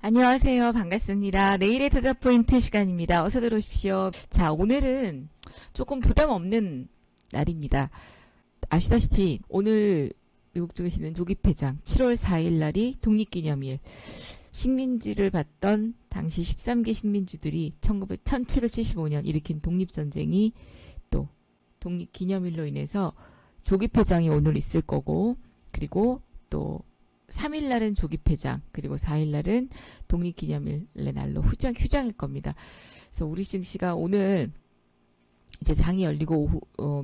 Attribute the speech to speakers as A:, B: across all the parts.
A: 안녕하세요. 반갑습니다. 내일의 투자 포인트 시간입니다. 어서 들어오십시오. 자, 오늘은 조금 부담 없는 날입니다. 아시다시피 오늘 미국 증시는 조기폐장 7월 4일 날이 독립기념일, 식민지를 받던 당시 13개 식민주들이 1775년 일으킨 독립전쟁이 또 독립기념일로 인해서 조기폐장이 오늘 있을 거고, 그리고 또 3일 날은 조기폐장, 그리고 4일 날은 독립기념일의 날로 휴장일 겁니다. 그래서 우리 증시가 오늘 이제 장이 열리고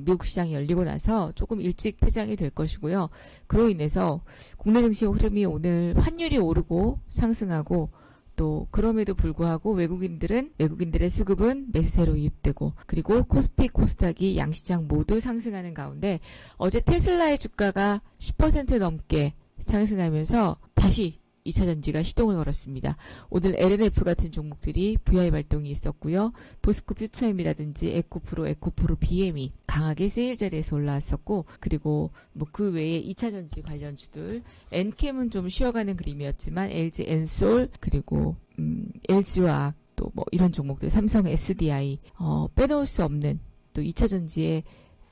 A: 미국 시장이 열리고 나서 조금 일찍 폐장이 될 것이고요. 그로 인해서 국내 증시 흐름이 오늘 환율이 오르고 상승하고, 또 그럼에도 불구하고 외국인들의 수급은 매수세로 유입되고, 그리고 코스피 코스닥이 양시장 모두 상승하는 가운데 어제 테슬라의 주가가 10% 넘게 상승하면서 다시 2차전지가 시동을 걸었습니다. 오늘 LNF 같은 종목들이 VI 발동이 있었고요. 포스코 퓨처엠이라든지 에코프로 BM이 강하게 세일 자리에서 올라왔었고, 그리고 뭐 그 외에 2차전지 관련주들, 엔캠은 좀 쉬어가는 그림이었지만 LG 엔솔, 그리고 LG화학, 또 뭐 이런 종목들, 삼성 SDI, 빼놓을 수 없는 또 2차전지의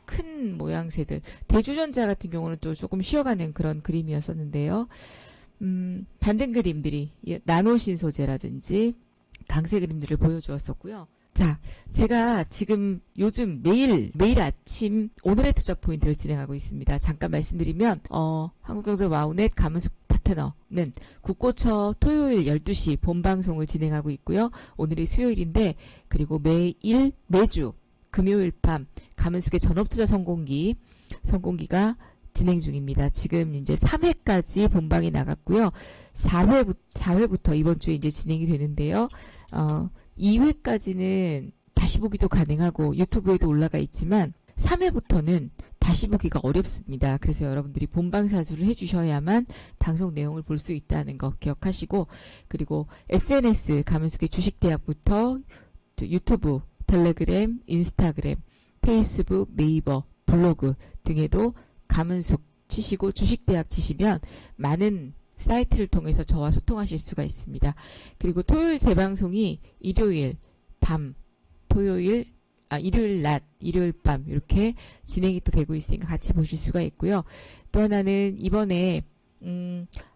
A: 큰 모양새들, 대주전자 같은 경우는 또 조금 쉬어가는 그런 그림이었었는데요. 반등 그림들이 나노신 소재라든지 강세 그림들을 보여주었었고요. 자, 제가 지금 요즘 매일 아침 오늘의 투자 포인트를 진행하고 있습니다. 잠깐 말씀드리면 한국경제 와우넷 가문숙 파트너는 국고처 토요일 12시 본방송을 진행하고 있고요. 오늘이 수요일인데, 그리고 매주 금요일 밤 가문숙의 전업투자 성공기가 진행 중입니다. 지금 이제 3회까지 본방이 나갔고요. 4회부터 이번 주에 이제 진행이 되는데요. 2회까지는 다시 보기도 가능하고 유튜브에도 올라가 있지만 3회부터는 다시 보기가 어렵습니다. 그래서 여러분들이 본방 사수를 해주셔야만 방송 내용을 볼 수 있다는 거 기억하시고, 그리고 SNS 가문숙의 주식대학부터 유튜브, 텔레그램, 인스타그램, 페이스북, 네이버, 블로그 등에도 가문숙 치시고 주식대학 치시면 많은 사이트를 통해서 저와 소통하실 수가 있습니다. 그리고 토요일 재방송이 일요일 낮, 일요일 밤 이렇게 진행이 또 되고 있으니까 같이 보실 수가 있고요. 또 하나는 이번에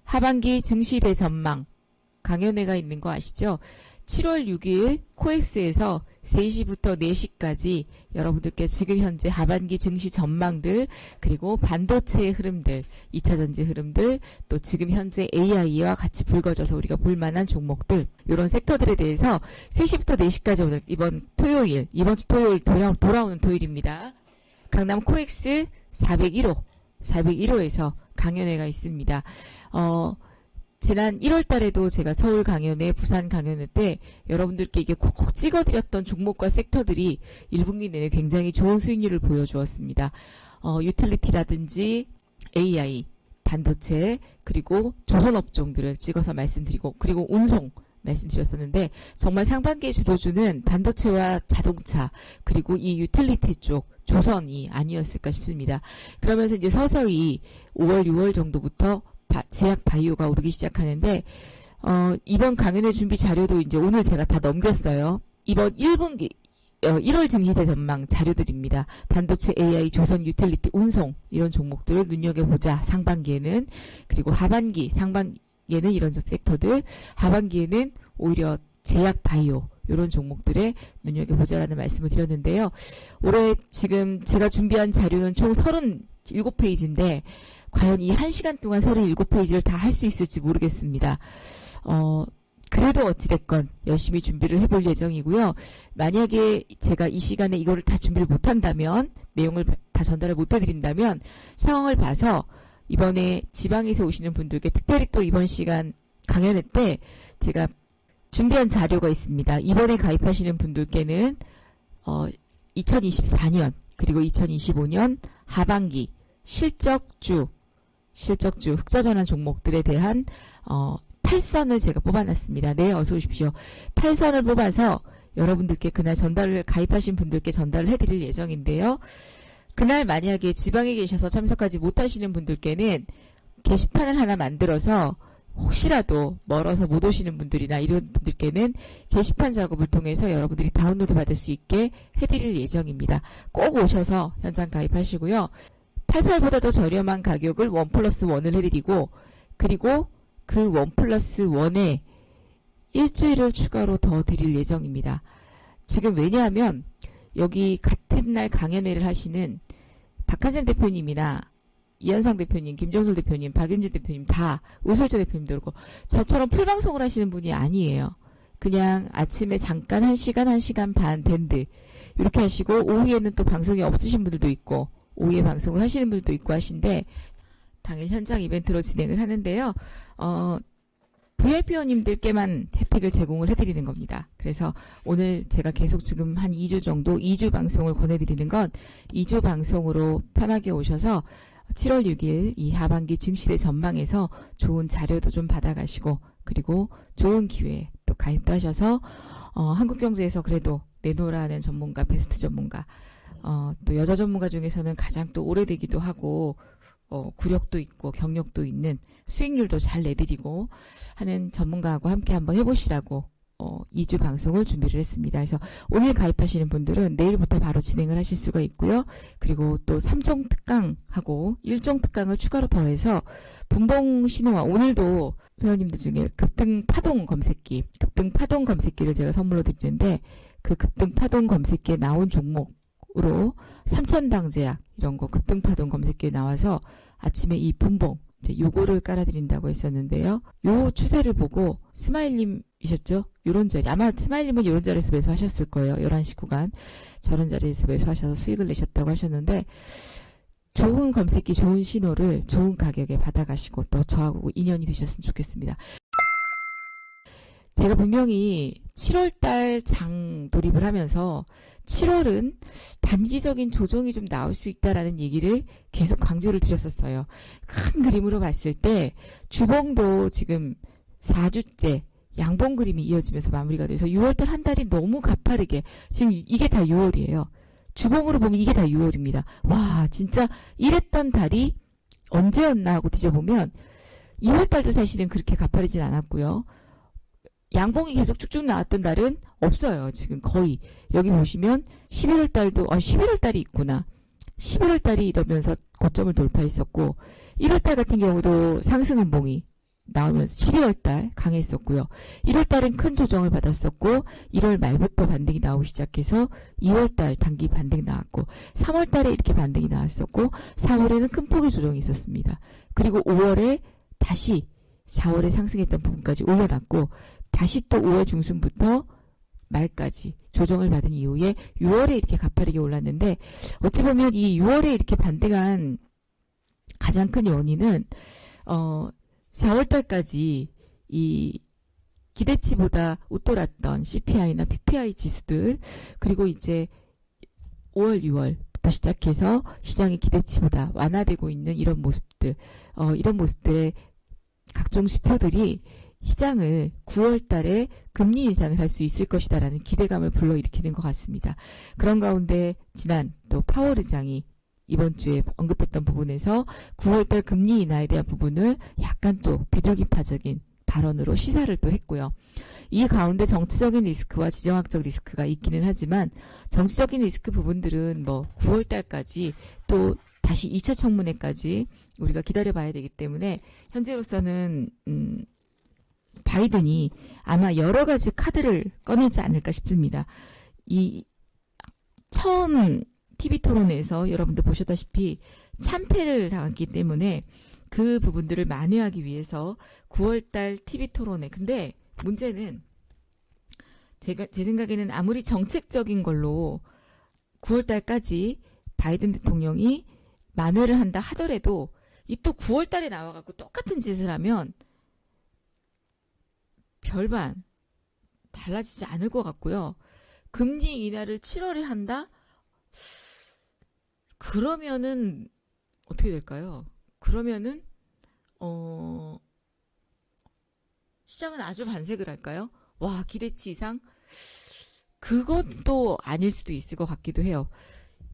A: 하반기 증시대 전망 강연회가 있는 거 아시죠? 7월 6일 코엑스에서 3시부터 4시까지 여러분들께 지금 현재 하반기 증시 전망들, 그리고 반도체의 흐름들, 2차전지 흐름들, 또 지금 현재 AI와 같이 불거져서 우리가 볼만한 종목들, 이런 섹터들에 대해서 3시부터 4시까지 오늘 이번 주 토요일 돌아오는 토요일입니다. 강남 코엑스 401호에서 강연회가 있습니다. 지난 1월 달에도 제가 서울 강연회, 부산 강연회 때 여러분들께 이게 콕콕 찍어드렸던 종목과 섹터들이 1분기 내내 굉장히 좋은 수익률을 보여주었습니다. 유틸리티라든지 AI, 반도체, 그리고 조선업종들을 찍어서 말씀드리고, 그리고 운송 말씀드렸었는데, 정말 상반기의 주도주는 반도체와 자동차, 그리고 이 유틸리티 쪽, 조선이 아니었을까 싶습니다. 그러면서 이제 서서히 5월, 6월 정도부터 제약 바이오가 오르기 시작하는데, 이번 강연회 준비 자료도 이제 오늘 제가 다 넘겼어요. 이번 1분기 1월 증시대 전망 자료들입니다. 반도체, AI, 조선, 유틸리티, 운송 이런 종목들을 눈여겨보자. 상반기에는. 그리고 상반기에는 이런 섹터들, 하반기에는 오히려 제약 바이오 이런 종목들에 눈여겨보자라는 말씀을 드렸는데요. 올해 지금 제가 준비한 자료는 총 37페이지인데 과연 이 1시간 동안 37페이지를 다 할 수 있을지 모르겠습니다. 그래도 어찌됐건 열심히 준비를 해볼 예정이고요. 만약에 제가 이 시간에 이거를 다 준비를 못한다면, 내용을 다 전달을 못해드린다면, 상황을 봐서 이번에 지방에서 오시는 분들께 특별히 또 이번 시간 강연회 때 제가 준비한 자료가 있습니다. 이번에 가입하시는 분들께는 2024년 그리고 2025년 하반기 실적주 흑자전환 종목들에 대한 8선을 제가 뽑아놨습니다. 네, 어서 오십시오. 8선을 뽑아서 여러분들께 그날 가입하신 분들께 전달을 해드릴 예정인데요. 그날 만약에 지방에 계셔서 참석하지 못하시는 분들께는 게시판을 하나 만들어서 혹시라도 멀어서 못 오시는 분들이나 이런 분들께는 게시판 작업을 통해서 여러분들이 다운로드 받을 수 있게 해드릴 예정입니다. 꼭 오셔서 현장 가입하시고요. 88보다 더 저렴한 가격을 1+1을 해드리고, 그리고 그 1+1에 일주일을 추가로 더 드릴 예정입니다. 지금 왜냐하면 여기 같은 날 강연회를 하시는 박한생 대표님이나 이현상 대표님, 김정솔 대표님, 박윤진 대표님 다 우솔재 대표님도 그렇고 저처럼 풀방송을 하시는 분이 아니에요. 그냥 아침에 잠깐 1시간 반 밴드 이렇게 하시고 오후에는 또 방송이 없으신 분들도 있고 오후에 방송을 하시는 분들도 있고 하신데 당일 현장 이벤트로 진행을 하는데요. VIP원님들께만 혜택을 제공을 해드리는 겁니다. 그래서 오늘 제가 계속 지금 한 2주 정도 2주 방송을 권해드리는 건 2주 방송으로 편하게 오셔서 7월 6일 이 하반기 증시대 전망에서 좋은 자료도 좀 받아가시고 그리고 좋은 기회에 또 가입도 하셔서 한국경제에서 그래도 내노라는 전문가, 베스트 전문가 또 여자 전문가 중에서는 가장 또 오래되기도 하고 구력도 있고 경력도 있는 수익률도 잘 내드리고 하는 전문가하고 함께 한번 해보시라고 2주 방송을 준비를 했습니다. 그래서 오늘 가입하시는 분들은 내일부터 바로 진행을 하실 수가 있고요. 그리고 또 3종 특강하고 1종 특강을 추가로 더해서 분봉 신호와 오늘도 회원님들 중에 급등 파동 검색기를 제가 선물로 드리는데 그 급등 파동 검색기에 나온 종목으로 삼천당 제약 이런 거 급등 파동 검색기에 나와서 아침에 이 분봉 요거를 깔아드린다고 했었는데요. 요 추세를 보고 스마일님이셨죠? 요런 자리 아마 스마일님은 요런 자리에서 매수하셨을 거예요. 11시 구간 저런 자리에서 매수하셔서 수익을 내셨다고 하셨는데 좋은 검색기 좋은 신호를 좋은 가격에 받아가시고 또 저하고 인연이 되셨으면 좋겠습니다. 제가 분명히 7월달 장 돌입을 하면서 7월은 단기적인 조정이 좀 나올 수 있다라는 얘기를 계속 강조를 드렸었어요. 큰 그림으로 봤을 때 주봉도 지금 4주째 양봉 그림이 이어지면서 마무리가 돼서 6월달 한 달이 너무 가파르게 지금 이게 다 6월이에요. 주봉으로 보면 이게 다 6월입니다. 와 진짜 이랬던 달이 언제였나 하고 뒤져보면 2월달도 사실은 그렇게 가파르진 않았고요. 양봉이 계속 쭉쭉 나왔던 달은 없어요. 지금 거의 여기 보시면 11월달도 11월달이 있구나. 11월달이 이러면서 고점을 돌파했었고 1월달 같은 경우도 상승음봉이 나오면서 12월달 강했었고요. 1월달은 큰 조정을 받았었고 1월 말부터 반등이 나오기 시작해서 2월달 단기 반등 나왔고 3월달에 이렇게 반등이 나왔었고 4월에는 큰 폭의 조정이 있었습니다. 그리고 5월에 다시 4월에 상승했던 부분까지 올려놨고 다시 또 5월 중순부터 말까지 조정을 받은 이후에 6월에 이렇게 가파르게 올랐는데 어찌 보면 이 6월에 이렇게 반등한 가장 큰 원인은 4월달까지 이 기대치보다 웃돌았던 CPI나 PPI 지수들 그리고 이제 5월, 6월부터 시작해서 시장의 기대치보다 완화되고 있는 이런 모습들 이런 모습들의 각종 지표들이 시장을 9월 달에 금리 인상을 할 수 있을 것이다 라는 기대감을 불러일으키는 것 같습니다. 그런 가운데 지난 또 파월 의장이 이번 주에 언급했던 부분에서 9월 달 금리 인하에 대한 부분을 약간 또 비둘기파적인 발언으로 시사를 또 했고요. 이 가운데 정치적인 리스크와 지정학적 리스크가 있기는 하지만 정치적인 리스크 부분들은 뭐 9월 달까지 또 다시 2차 청문회까지 우리가 기다려봐야 되기 때문에 현재로서는 바이든이 아마 여러 가지 카드를 꺼내지 않을까 싶습니다. 이 처음 TV 토론에서 여러분들 보셨다시피 참패를 당했기 때문에 그 부분들을 만회하기 위해서 9월달 TV 토론회 근데 문제는 제 생각에는 아무리 정책적인 걸로 9월달까지 바이든 대통령이 만회를 한다 하더라도 이 또 9월달에 나와갖고 똑같은 짓을 하면 별반 달라지지 않을 것 같고요. 금리 인하를 7월에 한다? 그러면은 어떻게 될까요? 그러면은 시장은 아주 반색을 할까요? 와 기대치 이상? 그것도 아닐 수도 있을 것 같기도 해요.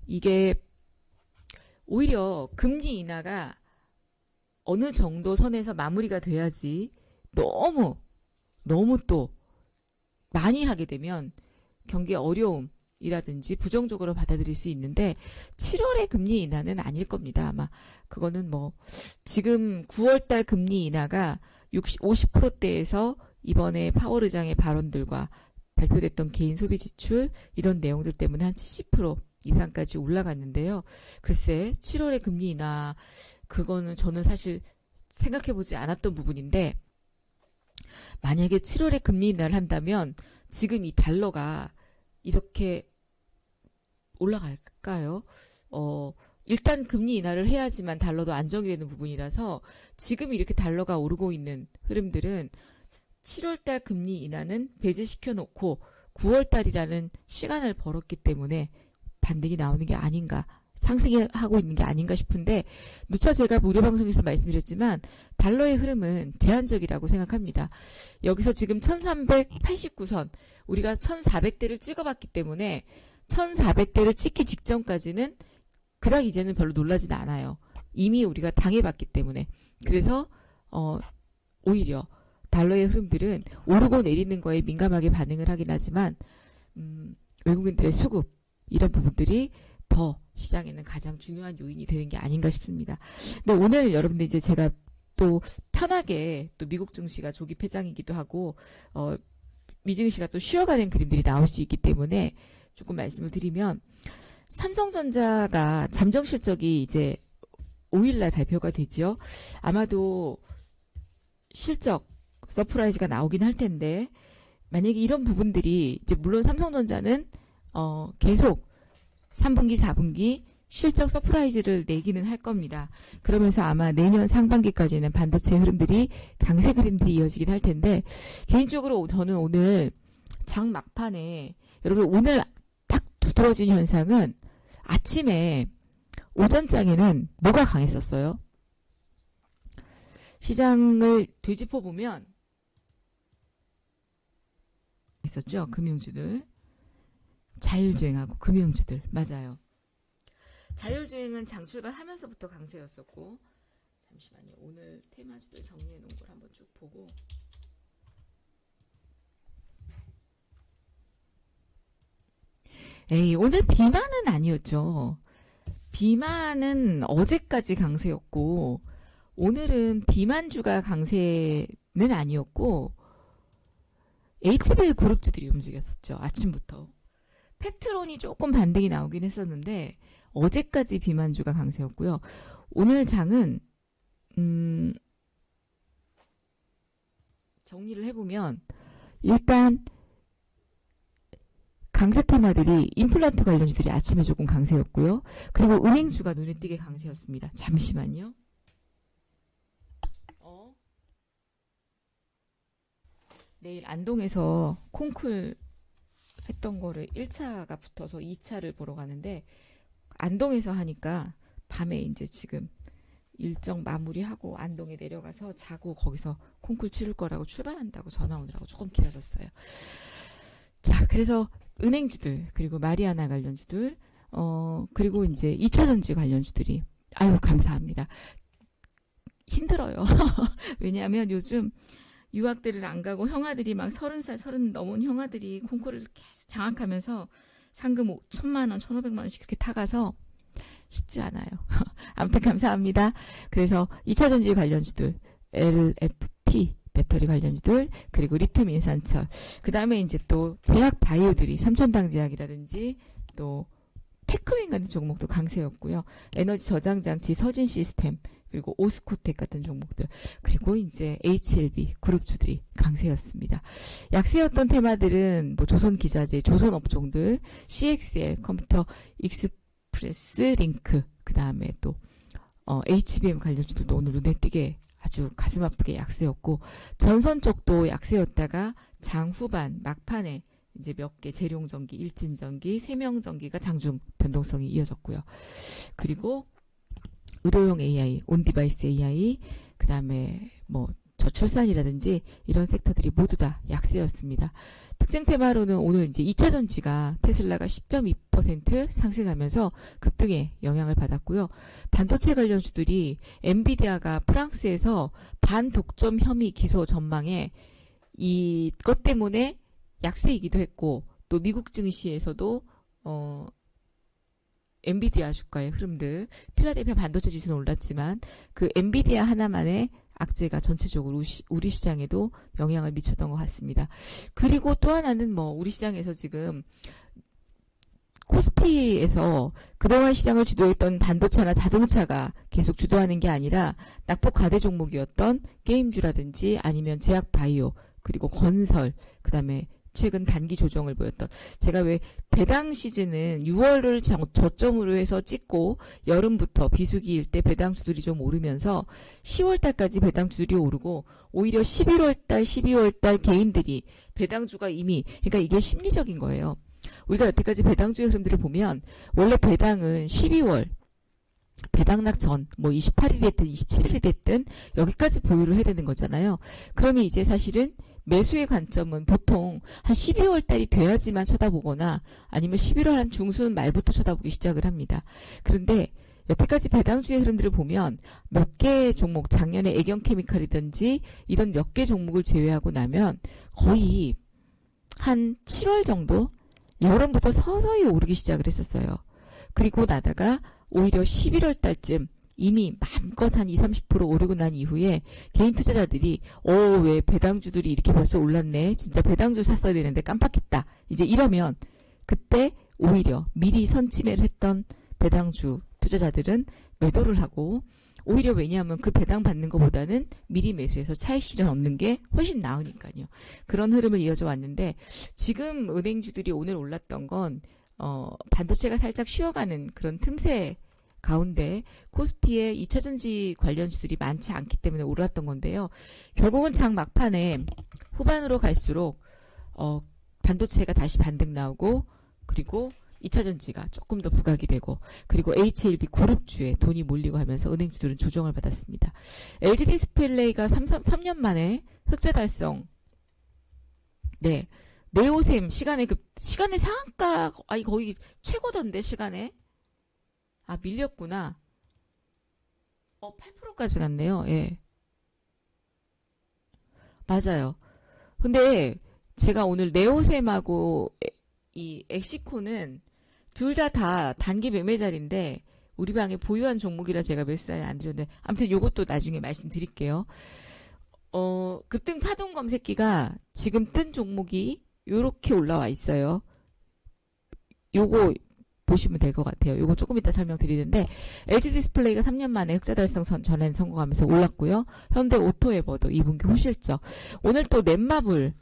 A: 이게 오히려 금리 인하가 어느 정도 선에서 마무리가 돼야지 너무 또 많이 하게 되면 경기 어려움이라든지 부정적으로 받아들일 수 있는데 7월의 금리 인하는 아닐 겁니다. 아마 그거는 뭐 지금 9월달 금리 인하가 50%대에서 이번에 파월 의장의 발언들과 발표됐던 개인 소비 지출 이런 내용들 때문에 한 70% 이상까지 올라갔는데요. 글쎄 7월의 금리 인하 그거는 저는 사실 생각해보지 않았던 부분인데 만약에 7월에 금리 인하를 한다면 지금 이 달러가 이렇게 올라갈까요? 일단 금리 인하를 해야지만 달러도 안정이 되는 부분이라서 지금 이렇게 달러가 오르고 있는 흐름들은 7월달 금리 인하는 배제시켜 놓고 9월달이라는 시간을 벌었기 때문에 반등이 나오는 게 아닌가, 상승하고 있는 게 아닌가 싶은데 누차 제가 무료 방송에서 말씀드렸지만 달러의 흐름은 제한적이라고 생각합니다. 여기서 지금 1389선 우리가 1400대를 찍어봤기 때문에 1400대를 찍기 직전까지는 그닥 이제는 별로 놀라지는 않아요. 이미 우리가 당해봤기 때문에. 그래서 오히려 달러의 흐름들은 오르고 내리는 거에 민감하게 반응을 하긴 하지만 외국인들의 수급 이런 부분들이 더 시장에는 가장 중요한 요인이 되는 게 아닌가 싶습니다. 근데 오늘 여러분들 이제 제가 또 편하게 또 미국 증시가 조기 폐장이기도 하고 미증시가 또 쉬어가는 그림들이 나올 수 있기 때문에 조금 말씀을 드리면 삼성전자가 잠정 실적이 이제 5일날 발표가 되죠. 아마도 실적 서프라이즈가 나오긴 할 텐데 만약에 이런 부분들이 이제 물론 삼성전자는 계속 3분기, 4분기 실적 서프라이즈를 내기는 할 겁니다. 그러면서 아마 내년 상반기까지는 반도체 흐름들이 강세 그림들이 이어지긴 할 텐데 개인적으로 저는 오늘 장 막판에 여러분 오늘 딱 두드러진 현상은 아침에 오전장에는 뭐가 강했었어요? 시장을 되짚어 보면 있었죠. 금융주들. 자율주행하고 금융주들. 맞아요. 자율주행은 장 출발하면서부터 강세였었고 잠시만요. 오늘 테마주들 정리해 놓은 걸 한번 쭉 보고 오늘 비만은 아니었죠. 비만은 어제까지 강세였고 오늘은 비만주가 강세는 아니었고 HBL 그룹주들이 움직였었죠. 아침부터. 펩트론이 조금 반등이 나오긴 했었는데 어제까지 비만주가 강세였고요. 오늘 장은 정리를 해보면 일단 강세 테마들이 임플란트 관련주들이 아침에 조금 강세였고요. 그리고 은행주가 눈에 띄게 강세였습니다. 잠시만요. 내일 안동에서 콩쿨 했던 거를 1차가 붙어서 2차를 보러 가는데 안동에서 하니까 밤에 이제 지금 일정 마무리하고 안동에 내려가서 자고 거기서 콩쿨 치를 거라고 출발한다고 전화 오느라고 조금 기다렸어요. 자, 그래서 은행주들 그리고 마리아나 관련주들 그리고 이제 2차전지 관련주들이 아유 감사합니다. 힘들어요. 왜냐하면 요즘 유학들을 안 가고 형아들이 막 30살, 30 넘은 형아들이 콩쿠르를 계속 장악하면서 상금 1,000만 원, 1,500만 원씩 그렇게 타가서 쉽지 않아요. 아무튼 감사합니다. 그래서 2차전지 관련주들, LFP 배터리 관련주들, 그리고 리튬 인산철, 그 다음에 이제 또 제약 바이오들이 삼천당 제약이라든지 또 테크윈 같은 종목도 강세였고요. 에너지 저장 장치 서진 시스템, 그리고 오스코텍 같은 종목들, 그리고 이제 HLB 그룹주들이 강세였습니다. 약세였던 테마들은 뭐 조선기자재, 조선업종들, CXL, 컴퓨터 익스프레스 링크, 그 다음에 또 HBM 관련주들도 오늘 눈에 띄게 아주 가슴 아프게 약세였고 전선 쪽도 약세였다가 장 후반 막판에 이제 몇 개 재룡전기, 일진전기, 세명전기가 장중 변동성이 이어졌고요. 그리고 의료용 AI, 온디바이스 AI, 그 다음에 뭐 저출산이라든지 이런 섹터들이 모두 다 약세였습니다. 특징 테마로는 오늘 이제 2차전지가 테슬라가 10.2% 4% 상승하면서 급등에 영향을 받았고요. 반도체 관련주들이 엔비디아가 프랑스에서 반독점 혐의 기소 전망에 이것 때문에 약세이기도 했고, 또 미국 증시에서도 엔비디아 주가의 흐름들, 필라델피아 반도체 지수는 올랐지만 그 엔비디아 하나만의 악재가 전체적으로 우리 시장에도 영향을 미쳤던 것 같습니다. 그리고 또 하나는 우리 시장에서 지금 코스피에서 그동안 시장을 주도했던 반도체나 자동차가 계속 주도하는 게 아니라 낙폭 과대 종목이었던 게임주라든지 아니면 제약 바이오, 그리고 건설, 그 다음에 최근 단기 조정을 보였던, 제가 왜 배당 시즌은 6월을 저점으로 해서 찍고 여름부터 비수기일 때 배당주들이 좀 오르면서 10월달까지 배당주들이 오르고, 오히려 11월달 12월달 개인들이 배당주가 이미, 그러니까 이게 심리적인 거예요. 우리가 여태까지 배당주의 흐름들을 보면 원래 배당은 12월 배당락 전 28일이 됐든 27일이 됐든 여기까지 보유를 해야 되는 거잖아요. 그러면 이제 사실은 매수의 관점은 보통 한 12월 달이 돼야지만 쳐다보거나 아니면 11월 한 중순 말부터 쳐다보기 시작을 합니다. 그런데 여태까지 배당주의 흐름들을 보면 몇 개의 종목, 작년에 애경케미칼이든지 이런 몇 개 종목을 제외하고 나면 거의 한 7월 정도? 여름부터 서서히 오르기 시작을 했었어요. 그리고 나다가 오히려 11월 달쯤 이미 마음껏 한 20-30% 오르고 난 이후에 개인 투자자들이 왜 배당주들이 이렇게 벌써 올랐네. 진짜 배당주 샀어야 되는데 깜빡했다. 이제 이러면 그때 오히려 미리 선침해를 했던 배당주 투자자들은 매도를 하고, 오히려 왜냐하면 그 배당 받는 것보다는 미리 매수해서 차익 실현 얻는 게 훨씬 나으니까요. 그런 흐름을 이어져 왔는데, 지금 은행주들이 오늘 올랐던 건 반도체가 살짝 쉬어가는 그런 틈새 가운데 코스피의 2차전지 관련주들이 많지 않기 때문에 올랐던 건데요. 결국은 장 막판에 후반으로 갈수록 반도체가 다시 반등 나오고, 그리고 2차전지가 조금 더 부각이 되고, 그리고 HLB 그룹주에 돈이 몰리고 하면서 은행주들은 조정을 받았습니다. LG 디스플레이가 3년 만에 흑자 달성. 네. 네오셈 시간에 상한가 거의 최고던데 시간에. 밀렸구나. 8%까지 갔네요. 예. 맞아요. 근데 제가 오늘 네오셈하고 이 엑시코는 둘 다 단기 매매 자리인데 우리 방에 보유한 종목이라 제가 매수자에 안 드렸는데, 아무튼 요것도 나중에 말씀드릴게요. 급등 파동 검색기가 지금 뜬 종목이 요렇게 올라와 있어요. 요거 보시면 될 것 같아요. 요거 조금 이따 설명드리는데, LG 디스플레이가 3년 만에 흑자 달성 전환 성공하면서 올랐고요. 현대 오토에버도 2분기 호실적. 오늘 또 넷마블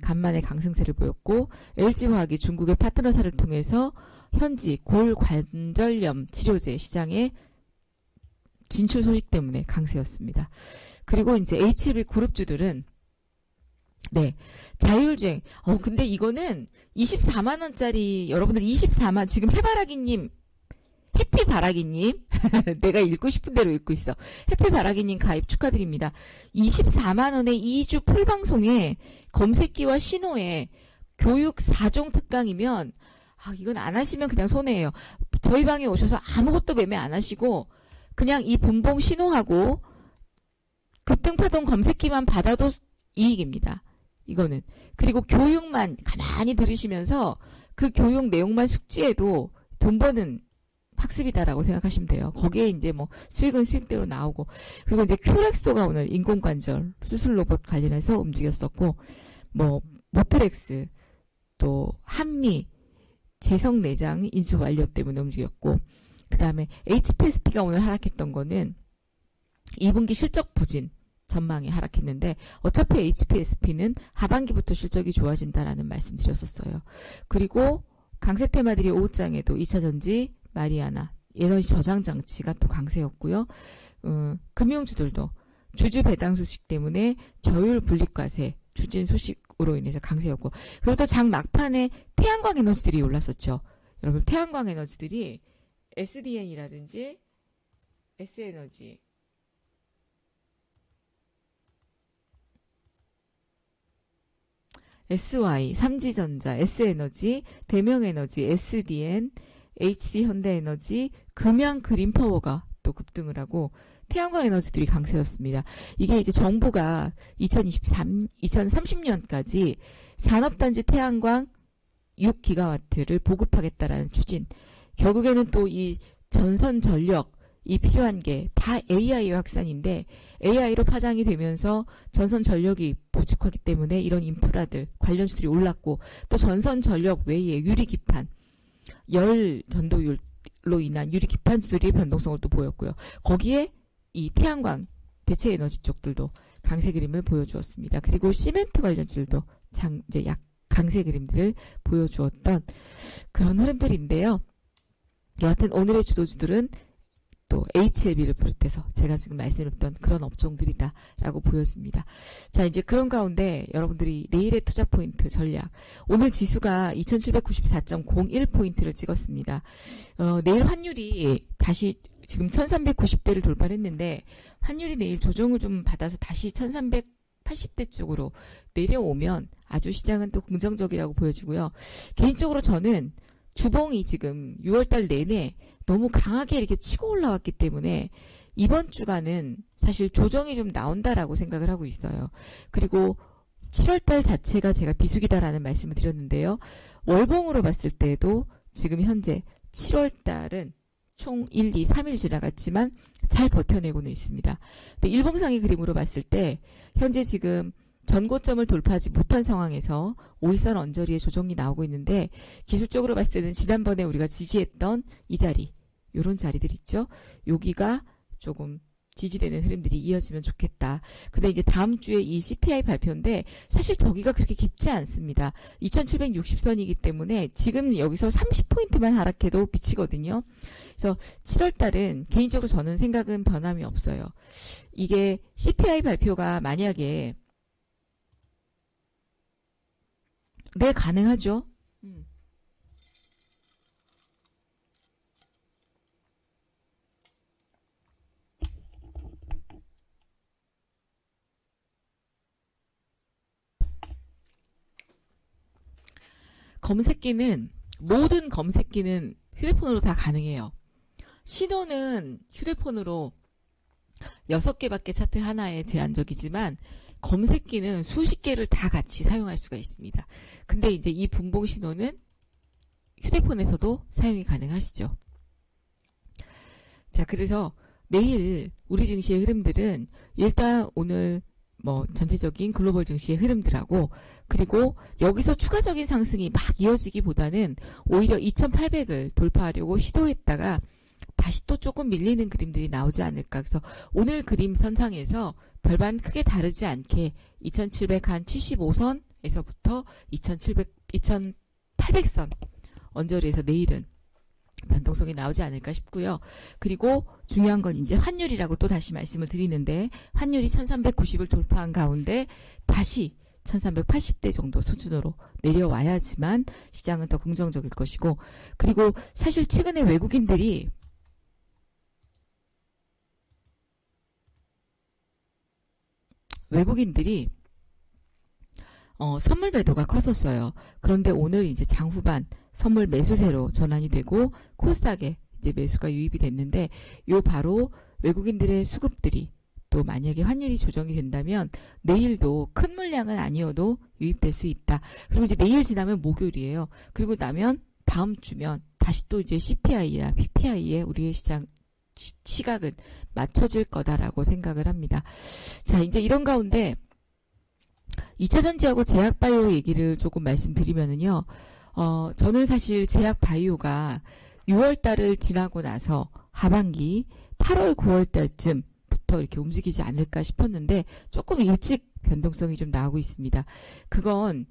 A: 간만에 강승세를 보였고, LG화학이 중국의 파트너사를 통해서 현지 골관절염 치료제 시장에 진출 소식 때문에 강세였습니다. 그리고 이제 HLB 그룹주들은 자율주행. 근데 이거는 24만원짜리, 여러분들 24만, 지금 해피바라기님, 내가 읽고 싶은 대로 읽고 있어. 해피바라기님 가입 축하드립니다. 24만원의 2주 풀방송에 검색기와 신호에 교육 4종 특강이면, 이건 안 하시면 그냥 손해예요. 저희 방에 오셔서 아무것도 매매 안 하시고, 그냥 이 분봉 신호하고, 급등파동 검색기만 받아도 이익입니다. 이거는. 그리고 교육만 가만히 들으시면서 그 교육 내용만 숙지해도 돈 버는 학습이다라고 생각하시면 돼요. 거기에 이제 수익은 수익대로 나오고, 그리고 이제 큐렉소가 오늘 인공관절 수술 로봇 관련해서 움직였었고, 모트렉스, 또 한미 재성 내장 인수 완료 때문에 움직였고, 그 다음에 HPSP가 오늘 하락했던 거는 2분기 실적 부진 전망이 하락했는데, 어차피 HPSP는 하반기부터 실적이 좋아진다라는 말씀 드렸었어요. 그리고 강세 테마들이 오후장에도 2차전지, 마리아나, 에너지 저장 장치가 또 강세였고요. 금융주들도 주주 배당 소식 때문에 저율 분립과세 추진 소식으로 인해서 강세였고, 그리고 또 장 막판에 태양광 에너지들이 올랐었죠. 여러분, 태양광 에너지들이 SDN이라든지 S에너지, SY, 삼지전자, S에너지, 대명에너지, SDN, HC현대에너지, 금양 그린파워가 또 급등을 하고 태양광 에너지들이 강세였습니다. 이게 이제 정부가 2030년까지 산업단지 태양광 6기가와트를 보급하겠다라는 추진. 결국에는 또 이 전선 전력, 이 필요한 게 다 AI 확산인데 AI로 파장이 되면서 전선 전력이 부족하기 때문에 이런 인프라들, 관련주들이 올랐고 또 전선 전력 외에 유리기판, 열 전도율로 인한 유리기판주들이 변동성을 또 보였고요. 거기에 이 태양광, 대체 에너지 쪽들도 강세 그림을 보여주었습니다. 그리고 시멘트 관련주들도 이제 강세 그림들을 보여주었던 그런 흐름들인데요. 여하튼 오늘의 주도주들은 또 HLB를 비롯해서 제가 지금 말씀드렸던 그런 업종들이다라고 보여집니다. 자, 이제 그런 가운데 여러분들이 내일의 투자 포인트 전략. 오늘 지수가 2794.01포인트를 찍었습니다. 내일 환율이 다시 지금 1390대를 돌파했는데 환율이 내일 조정을 좀 받아서 다시 1380대 쪽으로 내려오면 아주 시장은 또 긍정적이라고 보여지고요. 개인적으로 저는 주봉이 지금 6월달 내내 너무 강하게 이렇게 치고 올라왔기 때문에 이번 주간은 사실 조정이 좀 나온다라고 생각을 하고 있어요. 그리고 7월달 자체가 제가 비수기다라는 말씀을 드렸는데요. 월봉으로 봤을 때도 지금 현재 7월달은 총 1, 2, 3일 지나갔지만 잘 버텨내고는 있습니다. 근데 일봉상의 그림으로 봤을 때 현재 지금 전고점을 돌파하지 못한 상황에서 5일선 언저리에 조정이 나오고 있는데 기술적으로 봤을 때는 지난번에 우리가 지지했던 이 자리, 요런 자리들 있죠. 여기가 조금 지지되는 흐름들이 이어지면 좋겠다. 근데 이제 다음 주에 이 CPI 발표인데 사실 저기가 그렇게 깊지 않습니다. 2760선이기 때문에 지금 여기서 30포인트만 하락해도 미치거든요. 그래서 7월달은 개인적으로 저는 생각은 변함이 없어요. 이게 CPI 발표가 만약에 네, 가능하죠. 검색기는 모든 검색기는 휴대폰으로 다 가능해요. 신호는 휴대폰으로 6개밖에 차트 하나에 제한적이지만 검색기는 수십 개를 다 같이 사용할 수가 있습니다. 근데 이제 이 분봉 신호는 휴대폰에서도 사용이 가능하시죠. 자, 그래서 내일 우리 증시의 흐름들은 일단 오늘 전체적인 글로벌 증시의 흐름들하고 그리고 여기서 추가적인 상승이 막 이어지기보다는 오히려 2800을 돌파하려고 시도했다가 다시 또 조금 밀리는 그림들이 나오지 않을까. 그래서 오늘 그림 선상에서 별반 크게 다르지 않게 2775선에서부터 2800선 언저리에서 내일은 변동성이 나오지 않을까 싶고요. 그리고 중요한 건 이제 환율이라고 또 다시 말씀을 드리는데 환율이 1390을 돌파한 가운데 다시 1380대 정도 수준으로 내려와야지만 시장은 더 긍정적일 것이고 그리고 사실 최근에 외국인들이 선물 매도가 컸었어요. 그런데 오늘 이제 장후반 선물 매수세로 전환이 되고 코스닥에 이제 매수가 유입이 됐는데 요 바로 외국인들의 수급들이 또 만약에 환율이 조정이 된다면 내일도 큰 물량은 아니어도 유입될 수 있다. 그리고 이제 내일 지나면 목요일이에요. 그리고 나면 다음 주면 다시 또 이제 CPI나 PPI에 우리의 시장 시각은 맞춰질 거다라고 생각을 합니다. 자, 이제 이런 가운데 2차전지하고 제약바이오 얘기를 조금 말씀드리면은요. 저는 사실 제약바이오가 6월달을 지나고 나서 하반기 8월, 9월달쯤부터 이렇게 움직이지 않을까 싶었는데 조금 일찍 변동성이 좀 나오고 있습니다. 그건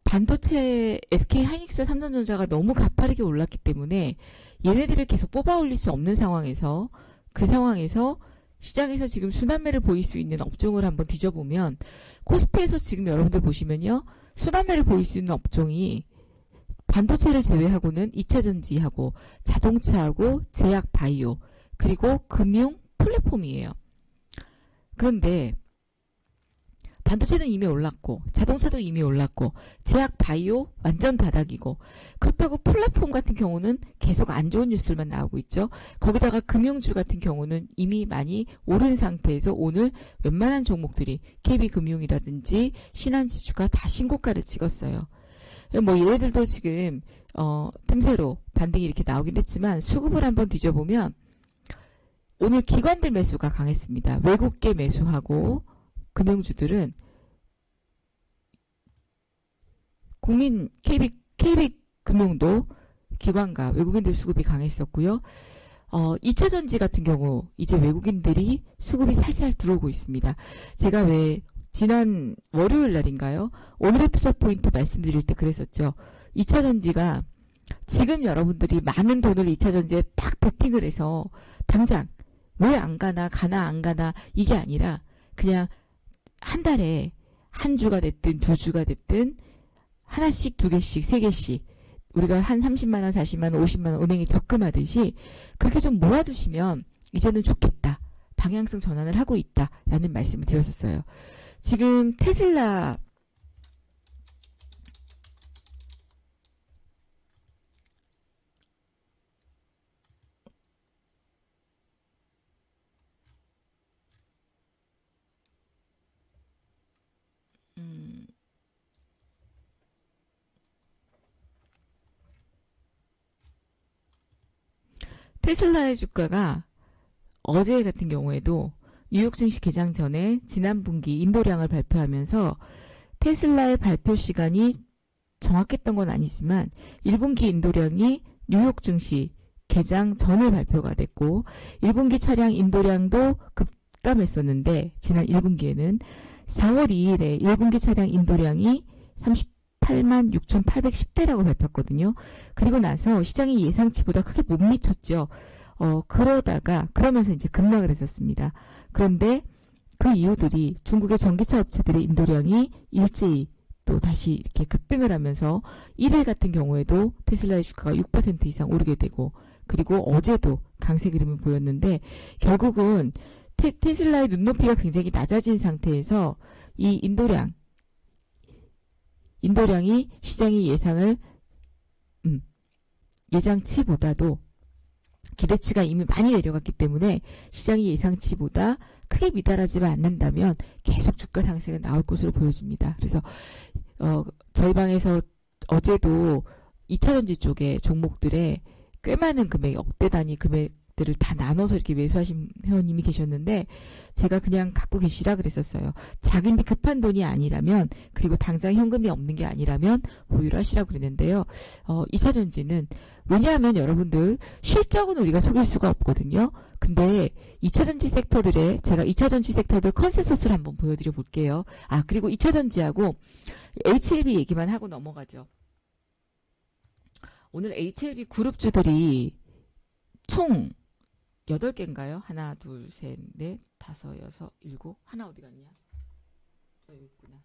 A: 반도체 SK하이닉스, 삼성전자가 너무 가파르게 올랐기 때문에 얘네들을 계속 뽑아 올릴 수 없는 상황에서 그 상황에서 시장에서 지금 순환매를 보일 수 있는 업종을 한번 뒤져보면 코스피에서 지금 여러분들 보시면요. 순환매를 보일 수 있는 업종이 반도체를 제외하고는 2차전지하고 자동차하고 제약 바이오 그리고 금융 플랫폼이에요. 그런데 반도체는 이미 올랐고 자동차도 이미 올랐고 제약 바이오 완전 바닥이고 그렇다고 플랫폼 같은 경우는 계속 안 좋은 뉴스들만 나오고 있죠. 거기다가 금융주 같은 경우는 이미 많이 오른 상태에서 오늘 웬만한 종목들이 KB금융이라든지 신한지주가 다 신고가를 찍었어요. 뭐 얘네들도 지금 틈새로 반등이 이렇게 나오긴 했지만 수급을 한번 뒤져보면 오늘 기관들 매수가 강했습니다. 외국계 매수하고 금융주들은 국민 KB금융도 기관과 외국인들 수급이 강했었고요. 2차전지 같은 경우 이제 외국인들이 수급이 살살 들어오고 있습니다. 제가 왜 지난 월요일 날인가요? 오늘의 투자 포인트 말씀드릴 때 그랬었죠. 2차전지가 지금 여러분들이 많은 돈을 2차전지에 딱 베팅을 해서 당장 왜 안 가나 안 가나 이게 아니라 그냥 한 달에 한 주가 됐든 두 주가 됐든 하나씩 두 개씩 세 개씩 우리가 한 30만원 40만원 50만원 은행에 적금하듯이 그렇게 좀 모아두시면 이제는 좋겠다. 방향성 전환을 하고 있다 라는 말씀을 드렸었어요. 지금 테슬라 테슬라의 주가가 어제 같은 경우에도 뉴욕 증시 개장 전에 지난 분기 인도량을 발표하면서 테슬라의 발표 시간이 정확했던 건 아니지만 1분기 인도량이 뉴욕 증시 개장 전에 발표가 됐고 1분기 차량 인도량도 급감했었는데 지난 1분기에는 4월 2일에 1분기 차량 인도량이 38만 6,810대라고 발표했거든요. 그리고 나서 시장이 예상치보다 크게 못 미쳤죠. 그러면서 이제 급락을 했었습니다. 그런데 그 이유들이 중국의 전기차 업체들의 인도량이 일제히 또 다시 이렇게 급등을 하면서 1일 같은 경우에도 테슬라의 주가가 6% 이상 오르게 되고 그리고 어제도 강세 그림을 보였는데 결국은 테슬라의 눈높이가 굉장히 낮아진 상태에서 이 인도량이 시장의 예상치보다도 기대치가 이미 많이 내려갔기 때문에 시장이 예상치보다 크게 미달하지만 않는다면 계속 주가 상승은 나올 것으로 보여집니다. 그래서 저희 방에서 어제도 2차전지 쪽에 종목들에 꽤 많은 금액, 억대 단위 금액들을 다 나눠서 이렇게 매수하신 회원님이 계셨는데 제가 그냥 갖고 계시라 그랬었어요. 자금이 급한 돈이 아니라면 그리고 당장 현금이 없는 게 아니라면 보유를 하시라고 그랬는데요. 2차전지는 왜냐하면 여러분들 실적은 우리가 속일 수가 없거든요. 근데 2차전지 섹터들의 제가 2차전지 섹터들 컨센서스를 한번 보여드려 볼게요. 그리고 2차전지하고 HLB 얘기만 하고 넘어가죠. 오늘 HLB 그룹주들이 총 8개인가요? 하나, 둘, 셋, 넷, 다섯, 여섯, 일곱. 하나 어디 갔냐? 여기 있구나.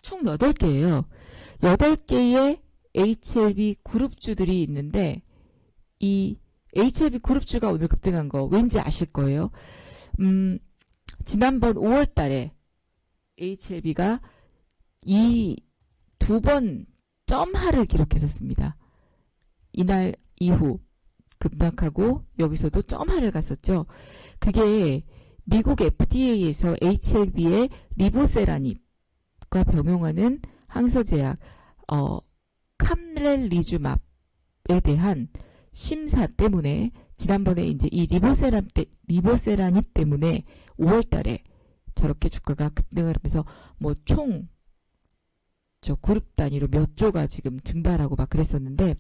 A: 총 8개예요. 8개의 HLB 그룹주들이 있는데 이 HLB 그룹주가 오늘 급등한 거 왠지 아실 거예요. 지난번 5월 달에 HLB가 이 두 번 점하를 기록했었습니다. 이날 이후 급락하고 여기서도 점하를 갔었죠. 그게 미국 FDA에서 HLB의 리보세라닙과 병용하는 항서제약 캄렐리주맙에 대한 심사 때문에 지난번에 이제 이 리보세라닙 때문에 5월 달에 저렇게 주가가 급등을 하면서 뭐 총 그룹 단위로 몇 조가 지금 증발하고 막 그랬었는데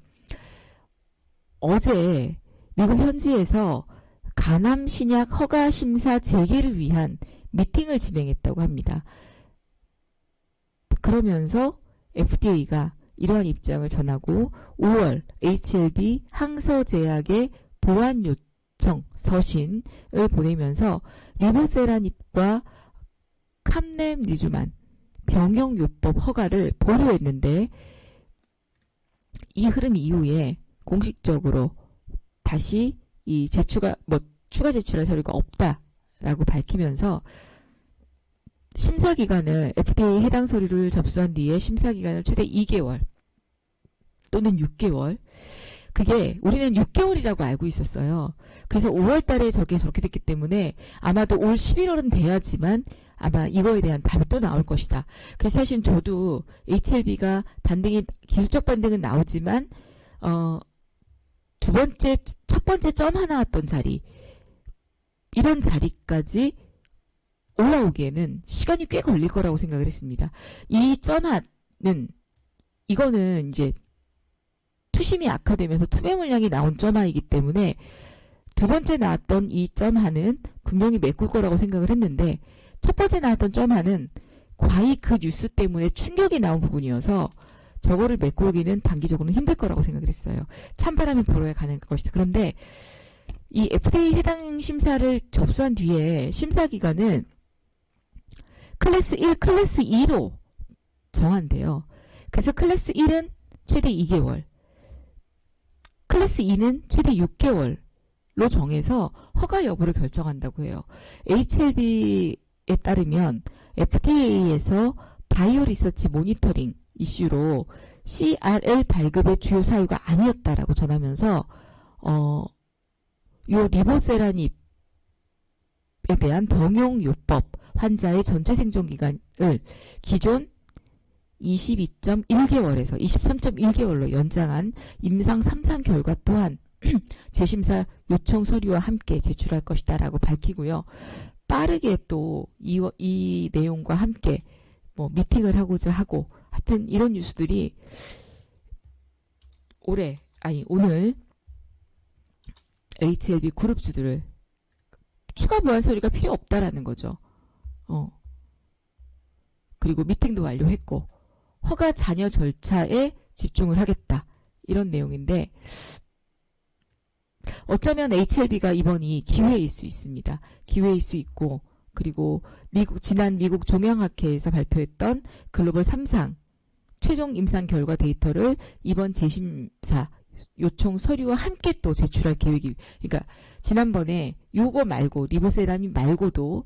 A: 어제 미국 현지에서 간암 신약 허가 심사 재개를 위한 미팅을 진행했다고 합니다. 그러면서 FDA가 이러한 입장을 전하고 5월 HLB 항서제약의 보완 요청 서신을 보내면서 리보세라닙과 캄렘리주만 병용요법 허가를 보류했는데 이 흐름 이후에 공식적으로 다시 이 추가 제출할 서류가 없다라고 밝히면서 심사기간을 FDA 해당 서류를 접수한 뒤에 심사기간을 최대 2개월 또는 6개월, 그게 우리는 6개월이라고 알고 있었어요. 그래서 5월 달에 저렇게 됐기 때문에 아마도 올 11월은 돼야지만 아마 이거에 대한 답이 또 나올 것이다. 그래서 사실 저도 HLB가 기술적 반등은 나오지만 첫 번째 점 하나 왔던 자리, 이런 자리까지 올라오기에는 시간이 꽤 걸릴 거라고 생각을 했습니다. 이 점하는, 이거는 이제 투심이 악화되면서 투매 물량이 나온 점하이기 때문에 두 번째 나왔던 이 점하는 분명히 메꿀 거라고 생각을 했는데, 첫 번째 나왔던 점하는 과히 그 뉴스 때문에 충격이 나온 부분이어서 저거를 메꾸기는 단기적으로는 힘들 거라고 생각을 했어요. 찬바람이 불어야 가는 것이다. 그런데 이 FDA 해당 심사를 접수한 뒤에 심사기간은 클래스 1, 클래스 2로 정한대요. 그래서 클래스 1은 최대 2개월, 클래스 2는 최대 6개월로 정해서 허가 여부를 결정한다고 해요. HLB에 따르면 FDA에서 바이오 리서치 모니터링 이슈로 CRL 발급의 주요 사유가 아니었다라고 전하면서 요 리보세라닙에 대한 병용요법 환자의 전체 생존기간을 기존 22.1개월에서 23.1개월로 연장한 임상 3상 결과 또한 재심사 요청 서류와 함께 제출할 것이다 라고 밝히고요. 빠르게 또 이 내용과 함께 미팅을 하고자 하고, 하여튼 이런 뉴스들이 오늘 HLB 그룹주들을 추가 보완 서류가 필요 없다라는 거죠. 그리고 미팅도 완료했고 허가 잔여 절차에 집중을 하겠다, 이런 내용인데, 어쩌면 HLB가 이번이 기회일 수 있습니다. 기회일 수 있고, 그리고 지난 미국 종양학회에서 발표했던 글로벌 3상 최종 임상 결과 데이터를 이번 재심사 요청 서류와 함께 또 제출할 계획이, 그러니까 지난번에 요거 말고 리보세라님 말고도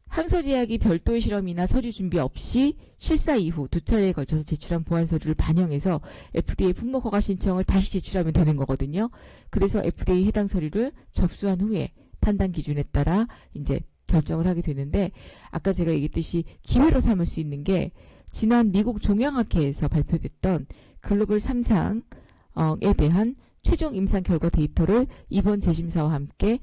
A: 항서제약이 별도의 실험이나 서류 준비 없이 실사 이후 두 차례에 걸쳐서 제출한 보완 서류를 반영해서 FDA 품목 허가 신청을 다시 제출하면 되는 거거든요. 그래서 FDA 해당 서류를 접수한 후에 판단 기준에 따라 이제 결정을 하게 되는데, 아까 제가 얘기했듯이 기회로 삼을 수 있는 게 지난 미국 종양학회에서 발표됐던 글로벌 3상에 대한 최종 임상 결과 데이터를 이번 재심사와 함께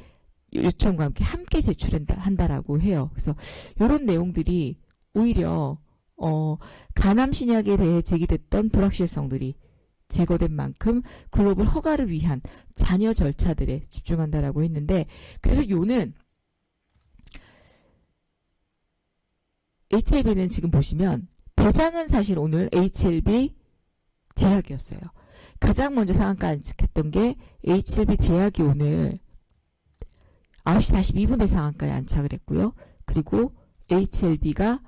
A: 요청과 함께 제출한다라고 해요. 그래서 이런 내용들이 오히려 간암 신약에 대해 제기됐던 불확실성들이 제거된 만큼 글로벌 허가를 위한 잔여 절차들에 집중한다라고 했는데, 그래서 요는 HLB는 지금 보시면 배장은 사실 오늘 HLB 제약이었어요. 가장 먼저 상한가 안착했던 게 HLB 제약이 오늘 9시 42분에 상한가에 안착을 했고요. 그리고 HLB가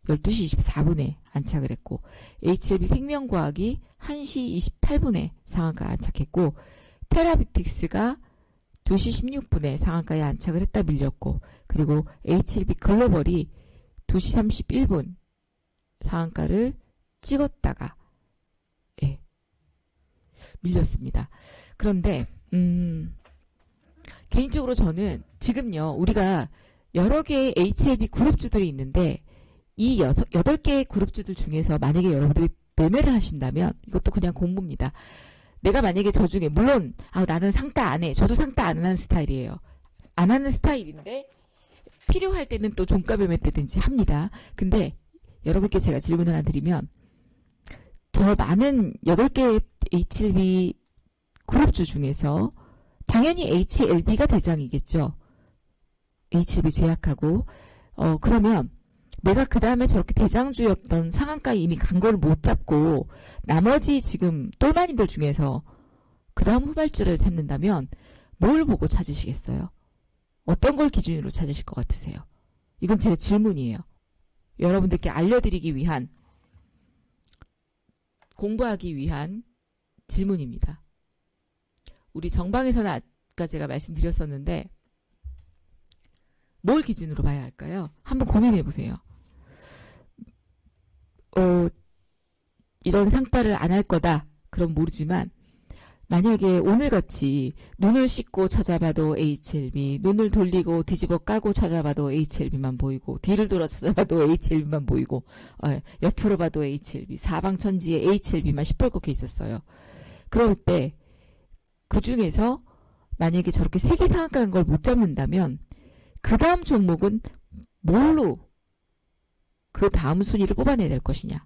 A: 12시 24분에 안착을 했고, HLB 생명과학이 1시 28분에 상한가에 안착했고, 테라비틱스가 2시 16분에 상한가에 안착을 했다 밀렸고, 그리고 HLB 글로벌이 2시 31분 상한가를 찍었다가 밀렸습니다. 그런데 개인적으로 저는 지금요, 우리가 여러 개의 HLB 그룹주들이 있는데 이 8개의 그룹주들 중에서 만약에 여러분들이 매매를 하신다면, 이것도 그냥 공부입니다. 내가 만약에 저 중에, 물론 나는 상따 안 해, 저도 상따 안 하는 스타일이에요. 안 하는 스타일인데 필요할 때는 또 종가 매매 때든지 합니다. 근데 여러분께 제가 질문을 하나 드리면, 저 많은 8개의 HLB 그룹주 중에서 당연히 HLB가 대장이겠죠. HLB 제약하고 그러면 내가 그 다음에 저렇게 대장주였던 상한가에 이미 간 걸 못 잡고 나머지 지금 똘마니들 중에서 그 다음 후발주를 찾는다면 뭘 보고 찾으시겠어요? 어떤 걸 기준으로 찾으실 것 같으세요? 이건 제 질문이에요. 여러분들께 알려드리기 위한, 공부하기 위한 질문입니다. 우리 정방에서는 아까 제가 말씀드렸었는데 뭘 기준으로 봐야 할까요? 한번 고민해 보세요. 이런 상따를 안 할 거다. 그럼 모르지만 만약에 오늘같이 눈을 씻고 찾아봐도 HLB, 눈을 돌리고 뒤집어 까고 찾아봐도 HLB만 보이고, 뒤를 돌아 찾아봐도 HLB만 보이고, 옆으로 봐도 HLB, 사방천지에 HLB만 시뻘겋게 있었어요. 그럴 때 그 중에서 만약에 저렇게 세계 상한가인 걸 못 잡는다면 그 다음 종목은 뭘로 그 다음 순위를 뽑아내야 될 것이냐.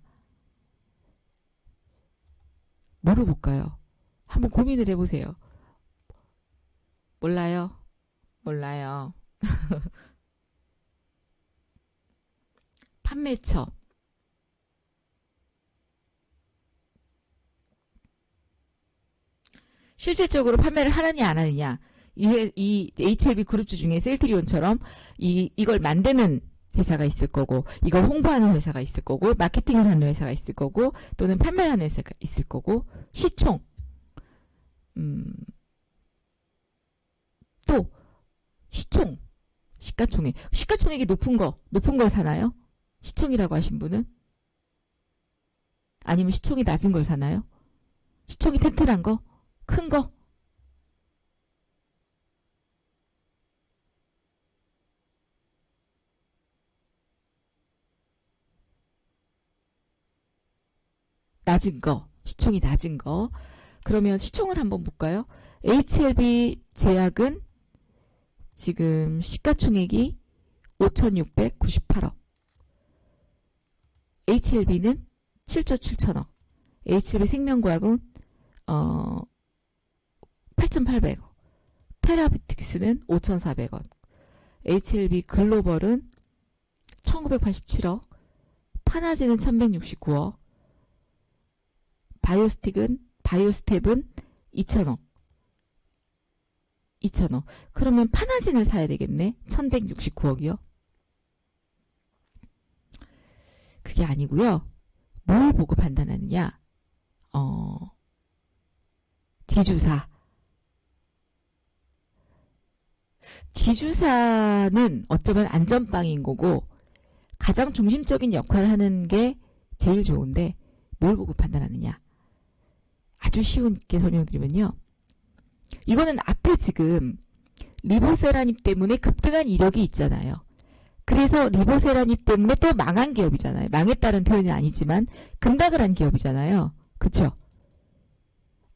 A: 뭐로 볼까요? 한번 고민을 해보세요. 몰라요? 몰라요. 판매처. 실질적으로 판매를 하느냐 안 하느냐. 이 HLB 그룹주 중에 셀트리온처럼 이걸 만드는 회사가 있을 거고, 이걸 홍보하는 회사가 있을 거고, 마케팅을 하는 회사가 있을 거고, 또는 판매를 하는 회사가 있을 거고, 시총. 또 시총, 시가총액. 시가총액이 높은 걸 사나요? 시총이라고 하신 분은? 아니면 시총이 낮은 걸 사나요? 시총이 튼튼한 거? 큰 거? 낮은 거. 시총이 낮은 거. 그러면 시총을 한번 볼까요? HLB 제약은 지금 시가총액이 5,698억. HLB는 7조 7천억. HLB 생명과학은 8,800억. 테라뷰틱스는 5,400억. HLB 글로벌은 1,987억. 파나지는 1,169억. 바이오스텝은 2,000억. 2,000억. 그러면 파나진을 사야 되겠네. 1,169억이요. 그게 아니고요. 뭘 보고 판단하느냐. 지주사. 지주사는 어쩌면 안전빵인 거고 가장 중심적인 역할을 하는 게 제일 좋은데 뭘 보고 판단하느냐. 아주 쉽게 설명드리면요. 이거는 앞에 지금 리보세라닙 때문에 급등한 이력이 있잖아요. 그래서 리보세라닙 때문에 또 망한 기업이잖아요. 망했다는 표현은 아니지만 급락을 한 기업이잖아요. 그쵸?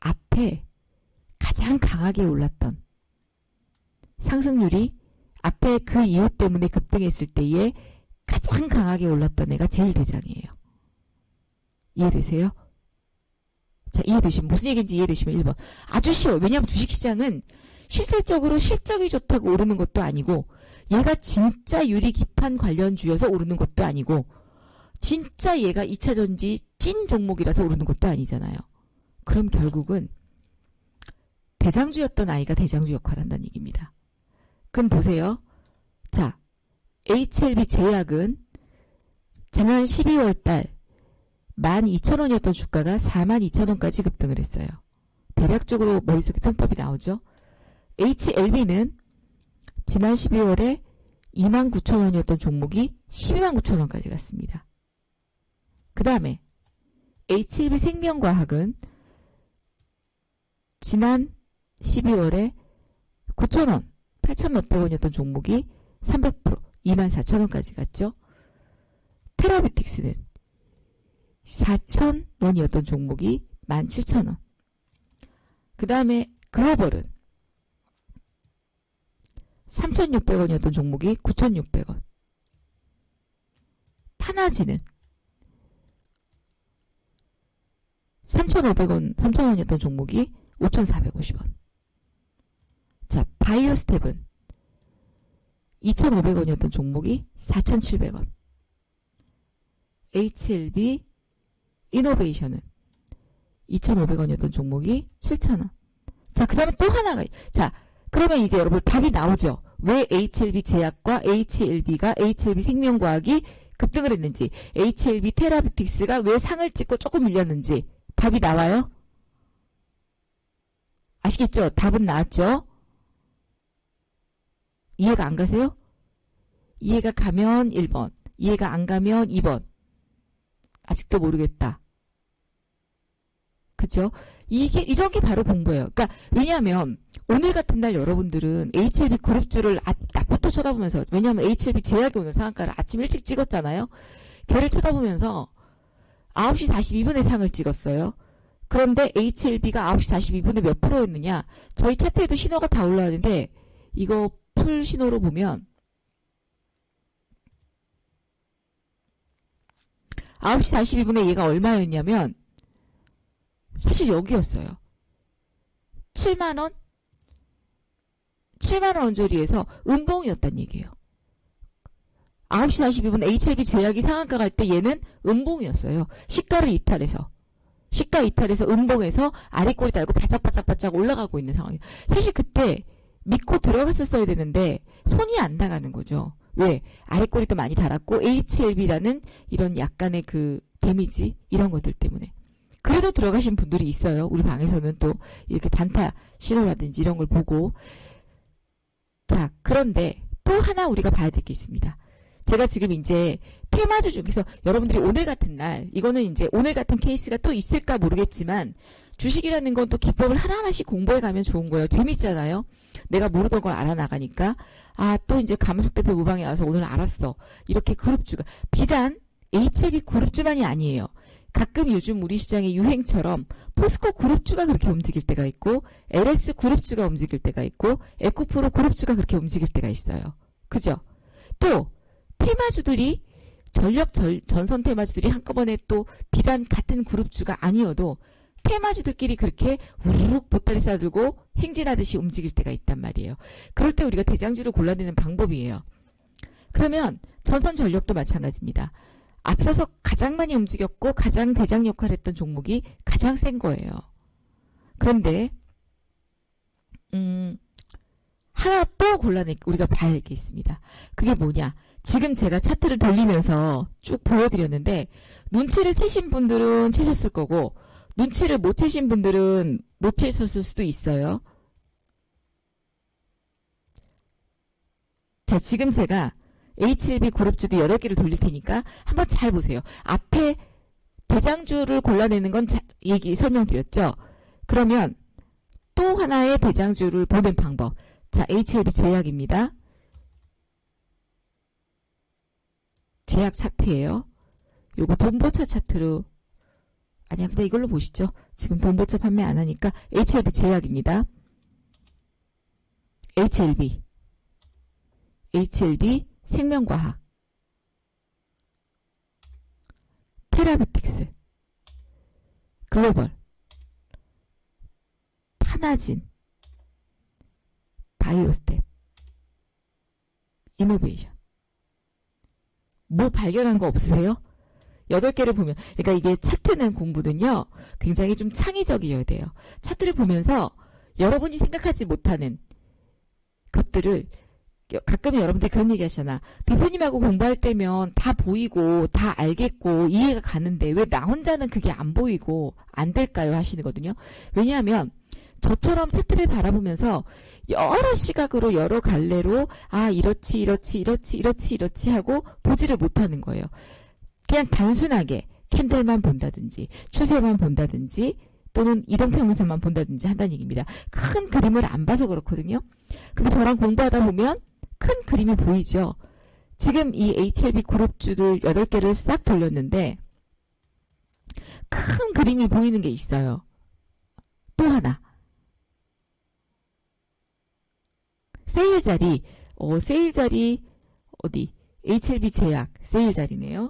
A: 앞에 가장 강하게 올랐던 상승률이 앞에 그 이유 때문에 급등했을 때에 가장 강하게 올랐던 애가 제일 대장이에요. 이해되세요? 자, 이해되시면, 무슨 얘기인지 이해되시면 1번. 아주 쉬워요. 왜냐하면 주식시장은 실질적으로 실적이 좋다고 오르는 것도 아니고, 얘가 진짜 유리기판 관련주여서 오르는 것도 아니고, 진짜 얘가 2차전지 찐 종목이라서 오르는 것도 아니잖아요. 그럼 결국은 대장주였던 아이가 대장주 역할을 한다는 얘기입니다. 그럼 보세요. 자, HLB 제약은 작년 12월달 12,000원이었던 주가가 42,000원까지 급등을 했어요. 대략적으로 머릿속에 통법이 나오죠. HLB는 지난 12월에 29,000원이었던 종목이 129,000원까지 갔습니다. 그 다음에 HLB 생명과학은 지난 12월에 9,000원, 8,000몇백 원이었던 종목이 300%, 24,000원까지 갔죠. 테라뷰틱스는 4,000원이었던 종목이 17,000원. 그 다음에 글로벌은 3,600원이었던 종목이 9,600원. 파나지는 3,500원, 3,000원이었던 종목이 5,450원. 자, 바이오스텝은 2,500원이었던 종목이 4,700원. HLB 이노베이션은 2,500원이었던 종목이 7,000원. 자, 그 다음에 또 하나가, 자, 그러면 이제 여러분 답이 나오죠. 왜 HLB 제약과 HLB가, HLB 생명과학이 급등을 했는지, HLB 테라뷰틱스가 왜 상을 찍고 조금 밀렸는지 답이 나와요? 아시겠죠? 답은 나왔죠? 이해가 안 가세요? 이해가 가면 1번, 이해가 안 가면 2번. 아직도 모르겠다. 그죠? 이런 게 바로 공부예요. 그러니까, 왜냐하면, 오늘 같은 날 여러분들은 HLB 그룹주를 낮부터 쳐다보면서, 왜냐하면 HLB 제약이 오늘 상한가를 아침 일찍 찍었잖아요? 걔를 쳐다보면서 9시 42분에 상을 찍었어요. 그런데 HLB가 9시 42분에 몇 프로였느냐? 저희 차트에도 신호가 다 올라왔는데, 이거 풀 신호로 보면, 9시 42분에 얘가 얼마였냐면, 사실 여기였어요. 7만원? 7만원 언저리에서 음봉이었단 얘기예요. 9시 42분 HLB 제약이 상한가 갈 때 얘는 음봉이었어요. 시가를 이탈해서. 시가 이탈해서 음봉에서 아래꼬리 달고 바짝바짝 올라가고 있는 상황이에요. 사실 그때 믿고 들어갔었어야 되는데 손이 안 나가는 거죠. 왜? 아래꼬리도 많이 달았고 HLB라는 이런 약간의 그 데미지 이런 것들 때문에. 그래도 들어가신 분들이 있어요. 우리 방에서는 또 이렇게 단타 신호라든지 이런 걸 보고. 자, 그런데 또 하나 우리가 봐야 될 게 있습니다. 제가 지금 이제 테마주 중에서 여러분들이 오늘 같은 날, 이거는 이제 오늘 같은 케이스가 또 있을까 모르겠지만 주식이라는 건 또 기법을 하나하나씩 공부해 가면 좋은 거예요. 재밌잖아요. 내가 모르던 걸 알아나가니까. 아, 또 이제 감숙 대표 무방에 와서 오늘 알았어. 이렇게 그룹주가. 비단 HLB 그룹주만이 아니에요. 가끔 요즘 우리 시장의 유행처럼 포스코 그룹주가 그렇게 움직일 때가 있고 LS 그룹주가 움직일 때가 있고 에코프로 그룹주가 그렇게 움직일 때가 있어요. 그죠? 또 테마주들이 전선 테마주들이 한꺼번에 또 비단 같은 그룹주가 아니어도 테마주들끼리 그렇게 우르륵 보따리 싸들고 행진하듯이 움직일 때가 있단 말이에요. 그럴 때 우리가 대장주를 골라내는 방법이에요. 그러면 전선 전력도 마찬가지입니다. 앞서서 가장 많이 움직였고 가장 대장 역할을 했던 종목이 가장 센 거예요. 그런데 하나 또 우리가 봐야 할 게 있습니다. 그게 뭐냐? 지금 제가 차트를 돌리면서 쭉 보여드렸는데 눈치를 채신 분들은 채셨을 거고 눈치를 못 채신 분들은 못 채셨을 수도 있어요. 자, 지금 제가 HLB 그룹주도 8개를 돌릴 테니까 한번 잘 보세요. 앞에 대장주를 골라내는 건 설명드렸죠. 그러면 또 하나의 대장주를 보는 방법. 자, HLB 제약입니다. 제약 차트예요. 요거 돈보차 차트로 아니야, 근데 이걸로 보시죠. 지금 돈보차 판매 안 하니까 HLB 제약입니다. HLB 생명과학, 테라뷰틱스, 글로벌, 파나진, 바이오스텝, 이노베이션. 뭐 발견한 거 없으세요? 8개를 보면, 그러니까 이게 차트는 공부는요, 굉장히 좀 창의적이어야 돼요. 차트를 보면서 여러분이 생각하지 못하는 것들을, 가끔 여러분들 그런 얘기 하시잖아. 대표님하고 공부할 때면 다 보이고 다 알겠고 이해가 가는데 왜 나 혼자는 그게 안 보이고 안 될까요? 하시거든요. 왜냐하면 저처럼 차트를 바라보면서 여러 시각으로 여러 갈래로 아 이렇지 하고 보지를 못하는 거예요. 그냥 단순하게 캔들만 본다든지 추세만 본다든지 또는 이동평균선만 본다든지 한다는 얘기입니다. 큰 그림을 안 봐서 그렇거든요. 그럼 저랑 공부하다 보면 큰 그림이 보이죠. 지금 이 HLB 그룹주들 8개를 싹 돌렸는데 큰 그림이 보이는 게 있어요. 또 하나. 세일 자리. 세일 자리 어디? HLB 제약 세일 자리네요.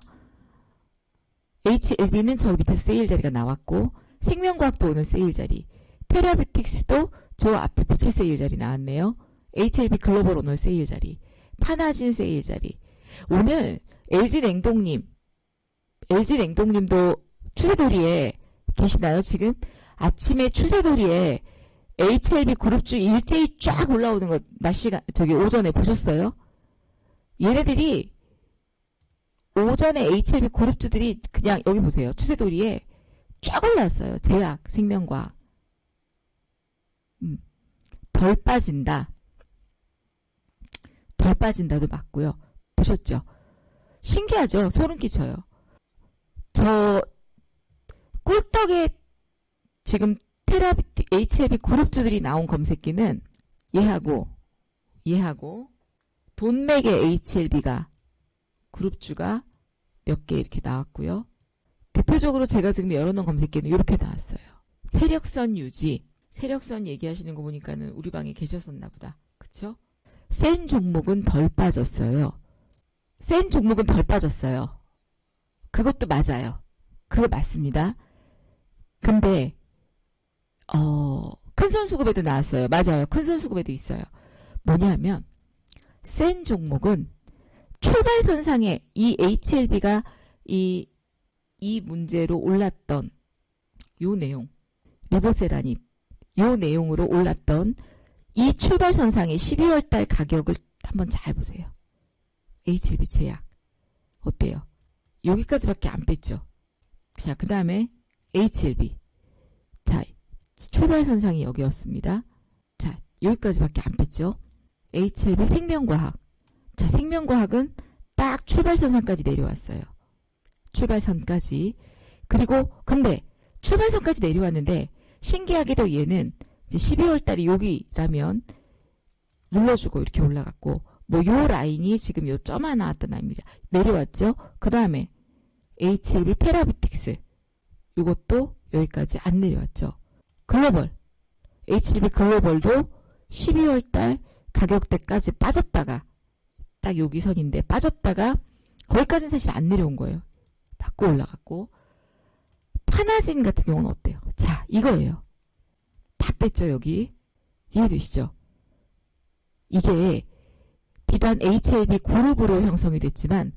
A: HLB는 저 밑에 세일 자리가 나왔고 생명과학도 오늘 세일 자리. 테라뷰틱스도 저 앞에 부채 세일 자리 나왔네요. HLB 글로벌 오늘 세일 자리. 파나진 세일 자리. 오늘 LG냉동님도 추세돌이에 계시나요? 지금 아침에 추세돌이에 HLB 그룹주 일제히 쫙 올라오는 거 오전에 보셨어요? 얘네들이 오전에 HLB 그룹주들이 그냥 여기 보세요. 추세돌이에 쫙 올라왔어요. 제약, 생명과학. 덜 빠진다도 맞고요. 보셨죠? 신기하죠? 소름 끼쳐요. 저 꿀떡에 지금 HLB 그룹주들이 나온 검색기는 얘하고 돈맥의 HLB가 그룹주가 몇 개 이렇게 나왔고요. 대표적으로 제가 지금 열어놓은 검색기는 이렇게 나왔어요. 세력선 유지, 세력선 얘기하시는 거 보니까는 우리 방에 계셨었나 보다. 그쵸? 센 종목은 덜 빠졌어요. 센 종목은 덜 빠졌어요. 그것도 맞아요. 그거 맞습니다. 근데 큰손수급에도 나왔어요. 맞아요. 큰손수급에도 있어요. 뭐냐면 센 종목은 출발선상에 이 HLB가 이 문제로 올랐던 요 내용, 리버세라닙 요 내용으로 올랐던 이 출발선상의 12월달 가격을 한번 잘 보세요. HLB 제약 어때요? 여기까지밖에 안 뺐죠. 자, 그 다음에 HLB. 자, 출발선상이 여기였습니다. 자, 여기까지밖에 안 뺐죠. HLB 생명과학. 자, 생명과학은 딱 출발선상까지 내려왔어요. 출발선까지. 그리고 근데 출발선까지 내려왔는데 신기하게도 얘는 이제 12월 달이 여기라면 눌러주고 이렇게 올라갔고 뭐 요 라인이 지금 요 점 하나 나왔던 라인입니다. 내려왔죠. 그 다음에 HLB 테라뷰틱스 이것도 여기까지 안 내려왔죠. 글로벌 HLB 글로벌도 12월 달 가격대까지 빠졌다가 딱 여기 선인데 빠졌다가 거기까지는 사실 안 내려온 거예요. 받고 올라갔고 파나진 같은 경우는 어때요? 자, 이거예요. 다 뺐죠, 여기. 이해되시죠? 이게 비단 HLB 그룹으로 형성이 됐지만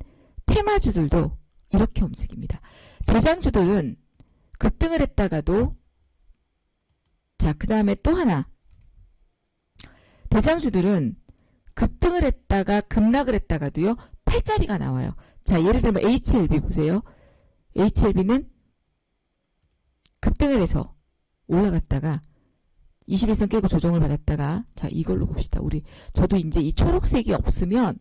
A: 테마주들도 이렇게 움직입니다. 대장주들은 급등을 했다가도 자, 그 다음에 또 하나 대장주들은 급등을 했다가 급락을 했다가도요. 팔자리가 나와요. 자, 예를 들면 HLB 보세요. HLB는 급등을 해서 올라갔다가 21선 깨고 조정을 받았다가 자, 이걸로 봅시다. 저도 이제 이 초록색이 없으면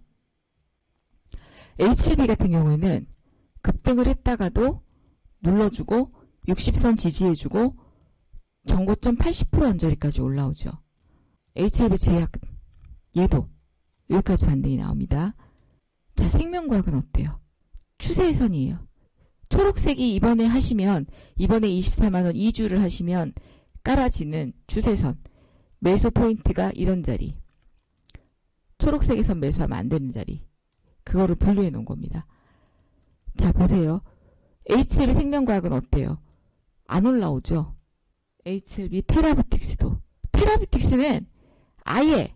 A: HLB 같은 경우에는 급등을 했다가도 눌러주고 60선 지지해주고 정고점 80% 언저리까지 올라오죠. HLB 제약 얘도 여기까지 반등이 나옵니다. 자, 생명과학은 어때요? 추세선이에요. 초록색이 이번에 24만원 2주를 하시면 깔아지는 추세선 매수 포인트가 이런 자리, 초록색에선 매수하면 안 되는 자리, 그거를 분류해 놓은 겁니다. 자, 보세요. HLB 생명과학은 어때요? 안 올라오죠. HLB 테라뷰틱스도, 테라뷰틱스는 아예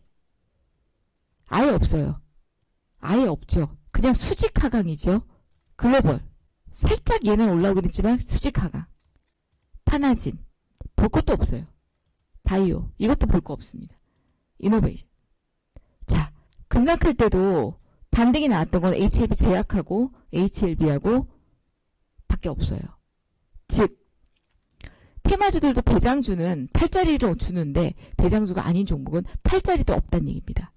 A: 없어요. 아예 없죠. 그냥 수직 하강이죠. 글로벌 살짝 얘는 올라오긴 했지만 수직 하강. 파나진 볼 것도 없어요. 바이오 이것도 볼 거 없습니다. 이노베이션. 자, 급락할 때도 반등이 나왔던 건 HLB 제약하고 HLB하고 밖에 없어요. 즉 테마주들도 대장주는 팔자리로 주는데 대장주가 아닌 종목은 팔자리도 없다는 얘기입니다.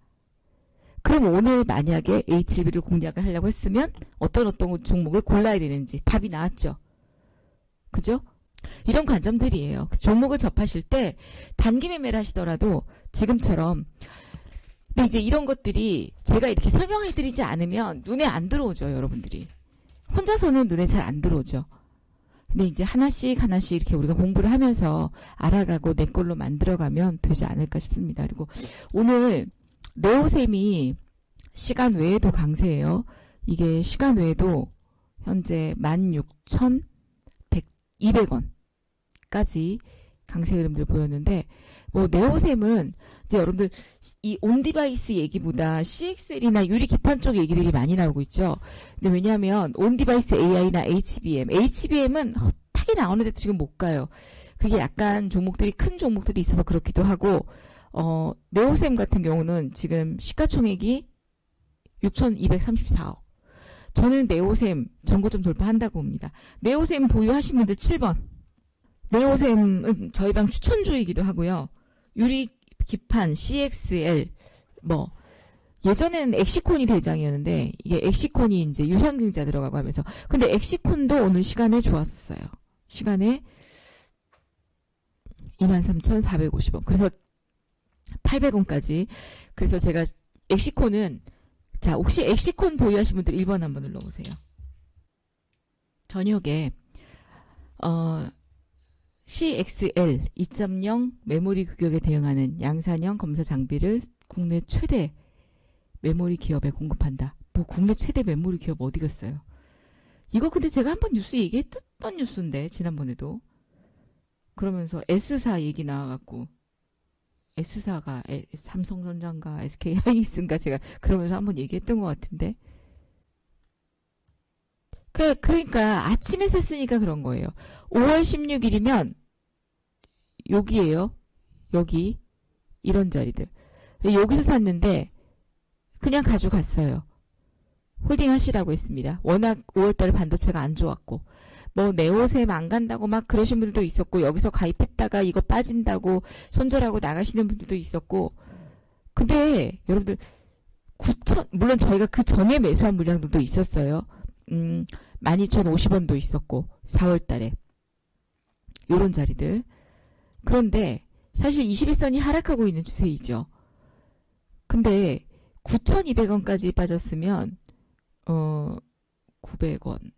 A: 그럼 오늘 만약에 HLB를 공략을 하려고 했으면 어떤 종목을 골라야 되는지 답이 나왔죠. 그죠? 이런 관점들이에요. 종목을 접하실 때 단기 매매를 하시더라도 지금처럼 근데 이제 이런 것들이 제가 이렇게 설명해 드리지 않으면 눈에 안 들어오죠. 여러분들이. 혼자서는 눈에 잘 안 들어오죠. 근데 이제 하나씩 이렇게 우리가 공부를 하면서 알아가고 내 걸로 만들어가면 되지 않을까 싶습니다. 그리고 오늘 네오셈이 시간 외에도 강세예요. 이게 시간 외에도 현재 16,200원까지 강세 흐름들 보였는데 뭐 네오셈은 이제 여러분들 이 온디바이스 얘기보다 CXL이나 유리 기판 쪽 얘기들이 많이 나오고 있죠. 근데 왜냐하면 온디바이스 AI나 HBM은 헛하게 나오는데도 지금 못 가요. 그게 약간 큰 종목들이 있어서 그렇기도 하고 네오셈 같은 경우는 지금 시가총액이 6,234억. 저는 네오셈 전고점 돌파한다고 봅니다. 네오셈 보유하신 분들 7번. 네오셈은 저희 방 추천주이기도 하고요. 유리 기판, CXL, 예전에는 엑시콘이 대장이었는데 이게 엑시콘이 이제 유상증자 들어가고 하면서 근데 엑시콘도 오늘 시간에 좋았었어요. 시간에 23,450원. 그래서 800원까지. 그래서 제가 엑시콘은 자 혹시 엑시콘 보유하신 분들 1번 한번 눌러보세요. 저녁에 CXL 2.0 메모리 규격에 대응하는 양산형 검사 장비를 국내 최대 메모리 기업에 공급한다. 뭐 국내 최대 메모리 기업 어디 갔어요? 이거 근데 제가 한번 뉴스 얘기했던 뉴스인데 지난번에도. 그러면서 S사 얘기 나와갖고 S사가 삼성전자인가 SK하이닉스인가 제가 그러면서 한번 얘기했던 것 같은데. 그러니까 아침에 샀으니까 그런 거예요. 5월 16일이면 여기에요. 여기 이런 자리들. 여기서 샀는데 그냥 가져갔어요. 홀딩 하시라고 했습니다. 워낙 5월달에 반도체가 안 좋았고 뭐 네오셈 안 간다고 막 그러신 분들도 있었고 여기서 가입했다가 이거 빠진다고 손절하고 나가시는 분들도 있었고 근데 여러분들 9천 물론 저희가 그 전에 매수한 물량들도 있었어요. 12,050원도 있었고 4월달에 요런 자리들. 그런데 사실 21선이 하락하고 있는 추세이죠. 근데 9,200원까지 빠졌으면 900원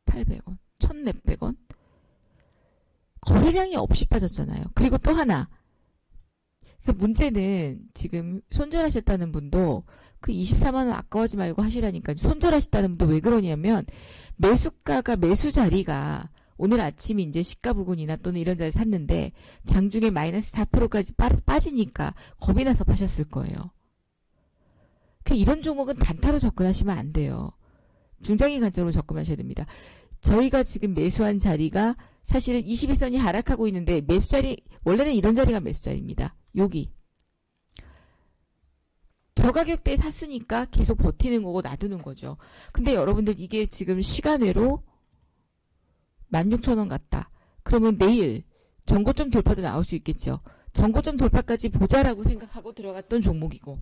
A: 800원 1,몇백원 거래량이 없이 빠졌잖아요. 그리고 또 하나 문제는 지금 손절하셨다는 분도 그 24만원 아까워하지 말고 하시라니까. 손절하셨다는 분도 왜 그러냐면 매수가가 매수 자리가 오늘 아침에 이제 시가 부근이나 또는 이런 자리 샀는데 장중에 마이너스 4%까지 빠지니까 겁이 나서 파셨을 거예요. 이런 종목은 단타로 접근하시면 안 돼요. 중장기 관점으로 접근하셔야 됩니다. 저희가 지금 매수한 자리가 사실은 21선이 하락하고 있는데 매수 자리 원래는 이런 자리가 매수 자리입니다. 여기 저가격대에 샀으니까 계속 버티는 거고 놔두는 거죠. 근데 여러분들 이게 지금 시간외로 16,000원 같다. 그러면 내일 전고점 돌파도 나올 수 있겠죠. 전고점 돌파까지 보자라고 생각하고 들어갔던 종목이고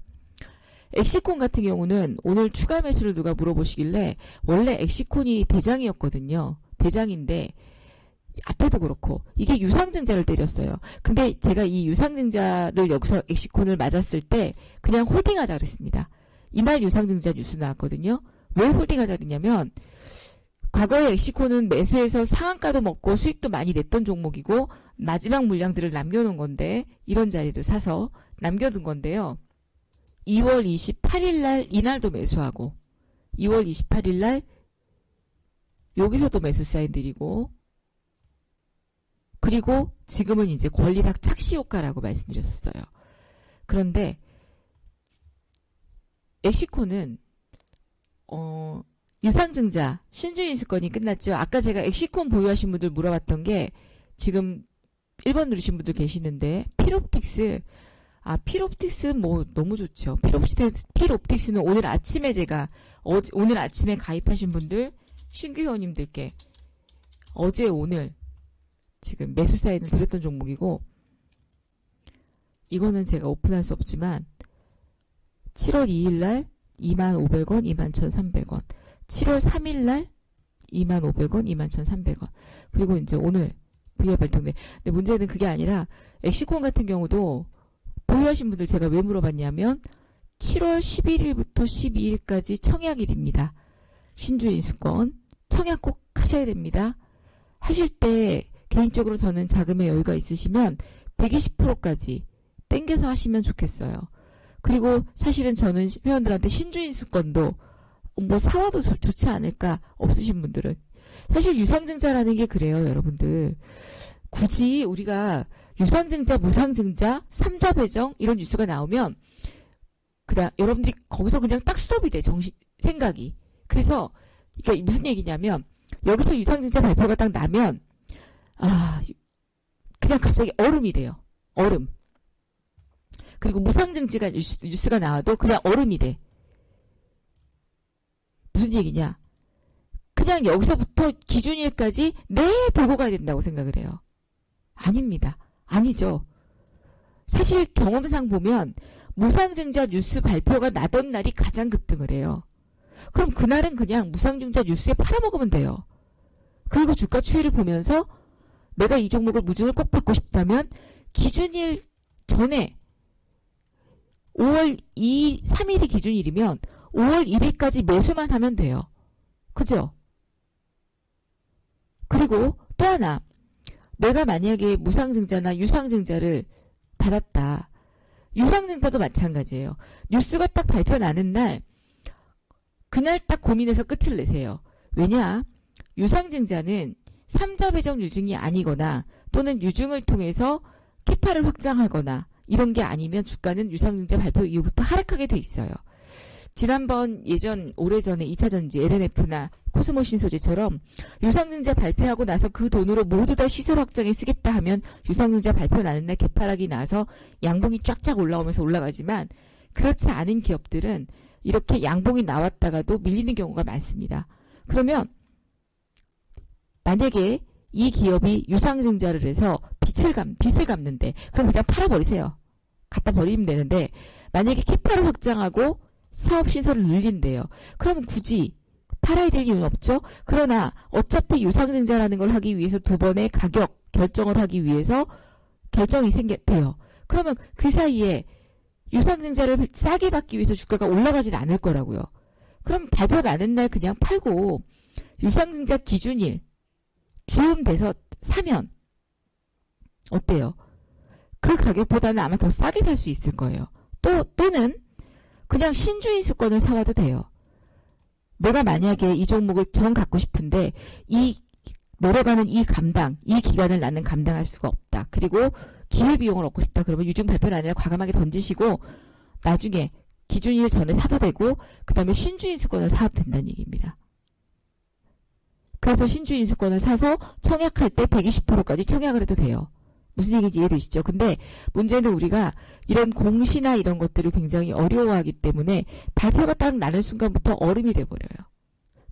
A: 엑시콘 같은 경우는 오늘 추가 매수를 누가 물어보시길래 원래 엑시콘이 대장이었거든요. 대장인데 앞에도 그렇고 이게 유상증자를 때렸어요. 근데 제가 이 유상증자를 여기서 엑시콘을 맞았을 때 그냥 홀딩하자 그랬습니다. 이날 유상증자 뉴스 나왔거든요. 왜 홀딩하자 그랬냐면 과거에 엑시콘은 매수해서 상한가도 먹고 수익도 많이 냈던 종목이고 마지막 물량들을 남겨놓은 건데 이런 자리도 사서 남겨둔 건데요. 2월 28일 날 이날도 매수하고 2월 28일 날 여기서도 매수 사인 드리고 그리고 지금은 이제 권리락 착시 효과라고 말씀드렸었어요. 그런데 엑시콘은 유상증자 신주인수권이 끝났죠. 아까 제가 엑시콘 보유하신 분들 물어봤던 게 지금 1번 누르신 분들 계시는데 필옵틱스 필옵틱스 뭐 너무 좋죠. 필옵틱스는 오늘 아침에 제가 오늘 아침에 가입하신 분들 신규 회원님들께 어제 오늘 지금 매수 사인을 드렸던 종목이고 이거는 제가 오픈할 수 없지만 7월 2일날 25,000원, 21,300원 7월 3일날 25,000원, 21,300원 그리고 이제 오늘 VI 발동돼. 근데 문제는 그게 아니라 엑시콘 같은 경우도 보유하신 분들 제가 왜 물어봤냐면 7월 11일부터 12일까지 청약일입니다. 신주인수권 청약 꼭 하셔야 됩니다. 하실 때 개인적으로 저는 자금의 여유가 있으시면 120%까지 땡겨서 하시면 좋겠어요. 그리고 사실은 저는 회원들한테 신주인수권도 뭐 사와도 좋지 않을까 없으신 분들은 사실 유상증자라는 게 그래요. 여러분들 굳이 우리가 유상증자, 무상증자, 3자 배정 이런 뉴스가 나오면 그냥 여러분들이 거기서 그냥 딱 스톱이 돼. 생각이. 그래서 이게 무슨 얘기냐면 여기서 유상증자 발표가 딱 나면 그냥 갑자기 얼음이 돼요. 얼음. 그리고 무상증자가 뉴스가 나와도 그냥 얼음이 돼. 무슨 얘기냐. 그냥 여기서부터 기준일까지 내일 보고 가야 된다고 생각을 해요. 아닙니다. 아니죠. 사실 경험상 보면 무상증자 뉴스 발표가 나던 날이 가장 급등을 해요. 그럼 그날은 그냥 무상증자 뉴스에 팔아먹으면 돼요. 그리고 주가 추이를 보면서 내가 이 종목을 무증을 꼭 받고 싶다면 기준일 전에 5월 3일이 기준일이면 5월 1일까지 매수만 하면 돼요. 그죠? 그리고 또 하나, 내가 만약에 무상증자나 유상증자를 받았다. 유상증자도 마찬가지예요. 뉴스가 딱 발표 나는 날 그날 딱 고민해서 끝을 내세요. 왜냐? 유상증자는 3자 배정 유증이 아니거나 또는 유증을 통해서 캐파를 확장하거나 이런 게 아니면 주가는 유상증자 발표 이후부터 하락하게 돼 있어요. 지난번 오래전에 2차전지 LNF나 코스모 신소재처럼 유상증자 발표하고 나서 그 돈으로 모두 다 시설 확장에 쓰겠다 하면 유상증자 발표 나는 날 개파락이 나서 양봉이 쫙쫙 올라오면서 올라가지만 그렇지 않은 기업들은 이렇게 양봉이 나왔다가도 밀리는 경우가 많습니다. 그러면 만약에 이 기업이 유상증자를 해서 빚을 갚는데 그럼 그냥 팔아버리세요. 갖다 버리면 되는데 만약에 캐파를 확장하고 사업시설을 늘린대요. 그러면 굳이 팔아야 될 이유는 없죠. 그러나 어차피 유상증자라는 걸 하기 위해서 두 번의 가격 결정을 하기 위해서 결정이 생겼대요. 그러면 그 사이에 유상증자를 싸게 받기 위해서 주가가 올라가진 않을 거라고요. 그럼 발표 나는 날 그냥 팔고 유상증자 기준일 즈음 돼서 사면 어때요? 그 가격보다는 아마 더 싸게 살 수 있을 거예요. 또는 그냥 신주인수권을 사와도 돼요. 내가 만약에 이 종목을 정 갖고 싶은데 이 내려가는 이 기간을 나는 감당할 수가 없다. 그리고 기회비용을 얻고 싶다. 그러면 유증 발표를 아니라 과감하게 던지시고 나중에 기준일 전에 사도 되고 그 다음에 신주인수권을 사도 된다는 얘기입니다. 그래서 신주인수권을 사서 청약할 때 120%까지 청약을 해도 돼요. 무슨 얘기인지 이해되시죠? 근데 문제는 우리가 이런 공시나 이런 것들을 굉장히 어려워하기 때문에 발표가 딱 나는 순간부터 얼음이 돼버려요.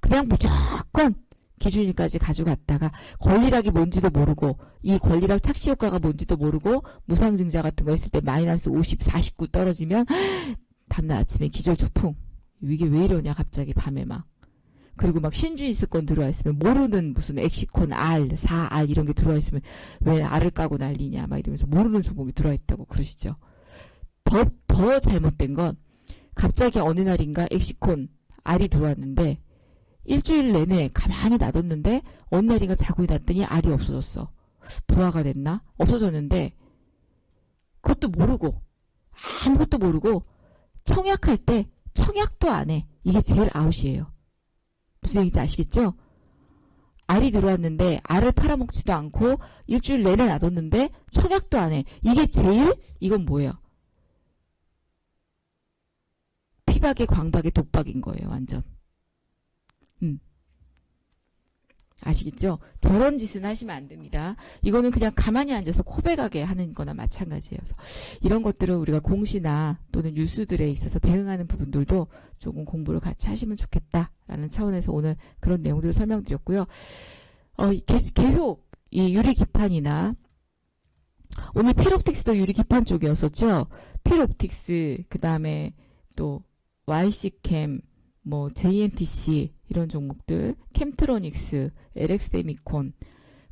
A: 그냥 무조건 기준일까지 가져갔다가 권리락이 뭔지도 모르고 이 권리락 착시 효과가 뭔지도 모르고 무상증자 같은 거 했을 때 마이너스 50, 49 떨어지면 다음날 아침에 기절초풍. 이게 왜 이러냐 갑자기 밤에 막. 그리고 막 신주인수권 들어와 있으면 모르는 무슨 엑시콘 R, 4R 이런 게 들어와 있으면 왜 R을 까고 난리냐 막 이러면서 모르는 종목이 들어와 있다고 그러시죠. 더 잘못된 건 갑자기 어느 날인가 엑시콘 R이 들어왔는데 일주일 내내 가만히 놔뒀는데 어느 날인가 자고 일어났더니 R이 없어졌어. 부하가 됐나? 없어졌는데 그것도 모르고 아무것도 모르고 청약할 때 청약도 안 해. 이게 제일 아웃이에요. 무슨 얘기인지 아시겠죠? R이 들어왔는데 R을 팔아먹지도 않고 일주일 내내 놔뒀는데 청약도 안 해. 이건 뭐예요? 피박의 광박의 독박인 거예요. 완전. 아시겠죠? 저런 짓은 하시면 안 됩니다. 이거는 그냥 가만히 앉아서 코백하게 하는 거나 마찬가지예요. 그래서 이런 것들은 우리가 공시나 또는 뉴스들에 있어서 대응하는 부분들도 조금 공부를 같이 하시면 좋겠다라는 차원에서 오늘 그런 내용들을 설명드렸고요. 계속 이 유리기판이나 오늘 필옵틱스도 유리기판 쪽이었었죠. 필옵틱스 그 다음에 또 YC캠 뭐 JNTC 이런 종목들, 캠트로닉스, LX데미콘,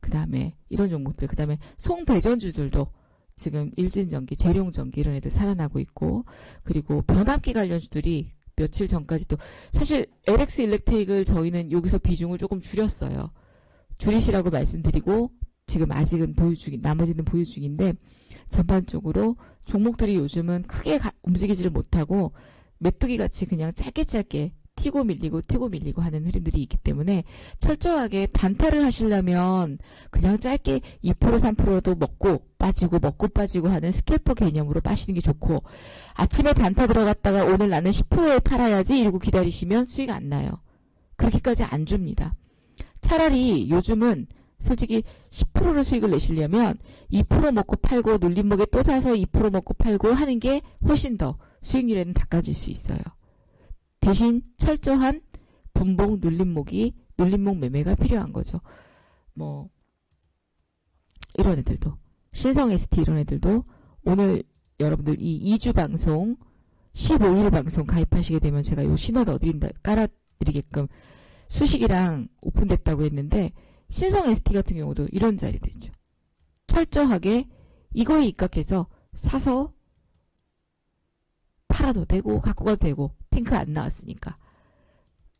A: 그 다음에 이런 종목들, 그 다음에 송배전주들도 지금 일진전기, 재룡전기 이런 애들 살아나고 있고, 그리고 변압기 관련주들이 며칠 전까지도 사실 LX 일렉트릭을 저희는 여기서 비중을 조금 줄였어요. 줄이시라고 말씀드리고 지금 아직은 보유 중인, 나머지는 보유 중인데 전반적으로 종목들이 요즘은 크게 움직이지를 못하고 메뚜기 같이 그냥 짧게 튀고 밀리고 하는 흐름들이 있기 때문에 철저하게 단타를 하시려면 그냥 짧게 2% 3%도 먹고 빠지고 하는 스캘퍼 개념으로 빠시는 게 좋고 아침에 단타 들어갔다가 오늘 나는 10%에 팔아야지 이러고 기다리시면 수익 안 나요. 그렇게까지 안 줍니다. 차라리 요즘은 솔직히 10%를 수익을 내시려면 2% 먹고 팔고 눌림목에 또 사서 2% 먹고 팔고 하는 게 훨씬 더 수익률에는 닦아질 수 있어요. 대신 철저한 분봉 눌림목 매매가 필요한 거죠. 뭐 이런 애들도 신성 ST 이런 애들도 오늘 여러분들 이 2주 방송 15일 방송 가입하시게 되면 제가 요 신호를 깔아드리게끔 수식이랑 오픈됐다고 했는데 신성 ST 같은 경우도 이런 자리들이죠. 철저하게 이거에 입각해서 사서 팔아도 되고 갖고 가도 되고 핑크 안 나왔으니까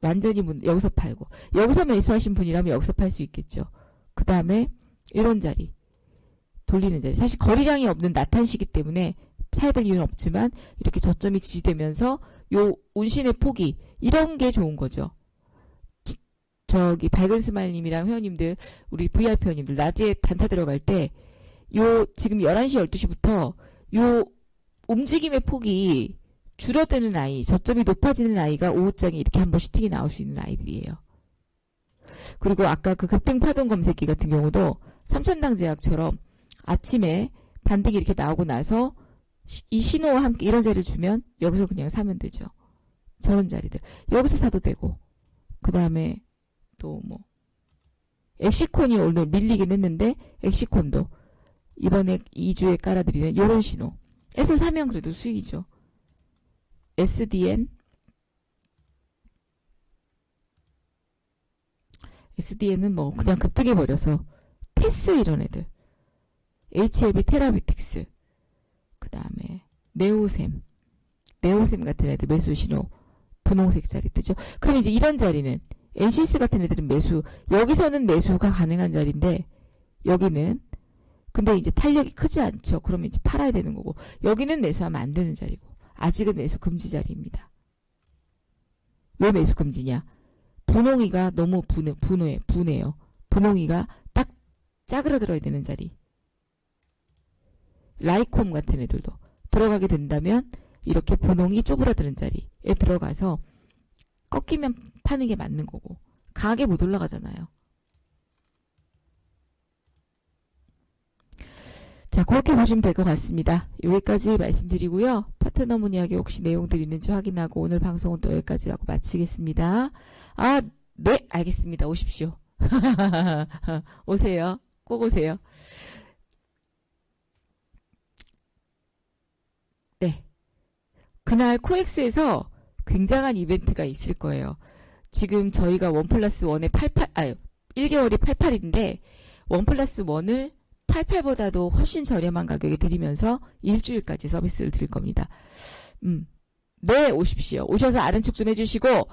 A: 완전히 여기서 팔고 여기서 매수하신 분이라면 여기서 팔 수 있겠죠. 그 다음에 이런 자리 돌리는 자리 사실 거래량이 없는 나탄시기 때문에 사야 될 이유는 없지만 이렇게 저점이 지지되면서 요 운신의 폭이 이런 게 좋은 거죠. 저기 밝은 스마일님이랑 회원님들 우리 VIP 회원님들 낮에 단타 들어갈 때 요 지금 11시 12시부터 요 움직임의 폭이 줄어드는 아이 저점이 높아지는 아이가 오후장에 이렇게 한번 슈팅이 나올 수 있는 아이들이에요. 그리고 아까 그 급등 파동 검색기 같은 경우도 삼천당 제약처럼 아침에 반등이 이렇게 나오고 나서 이 신호와 함께 이런 자리를 주면 여기서 그냥 사면 되죠. 저런 자리들 여기서 사도 되고 그 다음에 또 뭐 엑시콘이 오늘 밀리긴 했는데 엑시콘도 이번에 2주에 깔아드리는 요런 신호에서 사면 그래도 수익이죠. SDN은 뭐 그냥 급등해버려서 테스 이런 애들 HLB 테라뷰틱스 그 다음에 네오셈 같은 애들 매수 신호 분홍색 자리 뜨죠. 그럼 이제 이런 자리는 NCS 같은 애들은 매수 여기서는 매수가 가능한 자리인데 여기는 근데 이제 탄력이 크지 않죠. 그러면 이제 팔아야 되는 거고 여기는 매수하면 안 되는 자리고 아직은 매수 금지 자리입니다. 왜 매수 금지냐? 분홍이가 너무 분해요. 분홍이가 딱 짜그라들어야 되는 자리. 라이콤 같은 애들도 들어가게 된다면 이렇게 분홍이 쪼그라드는 자리에 들어가서 꺾이면 파는 게 맞는 거고 강하게 못 올라가잖아요. 자, 그렇게 보시면 될 것 같습니다. 여기까지 말씀드리고요. 파트너 문의하게 혹시 내용들 있는지 확인하고 오늘 방송은 또 여기까지 하고 마치겠습니다. 아, 네, 알겠습니다. 오십시오. 오세요. 꼭 오세요. 네. 그날 코엑스에서 굉장한 이벤트가 있을 거예요. 지금 저희가 1+1에 1개월이 88인데 1+1을 88보다도 훨씬 저렴한 가격에 드리면서 일주일까지 서비스를 드릴 겁니다. 네, 오십시오. 오셔서 아는 척 좀 해주시고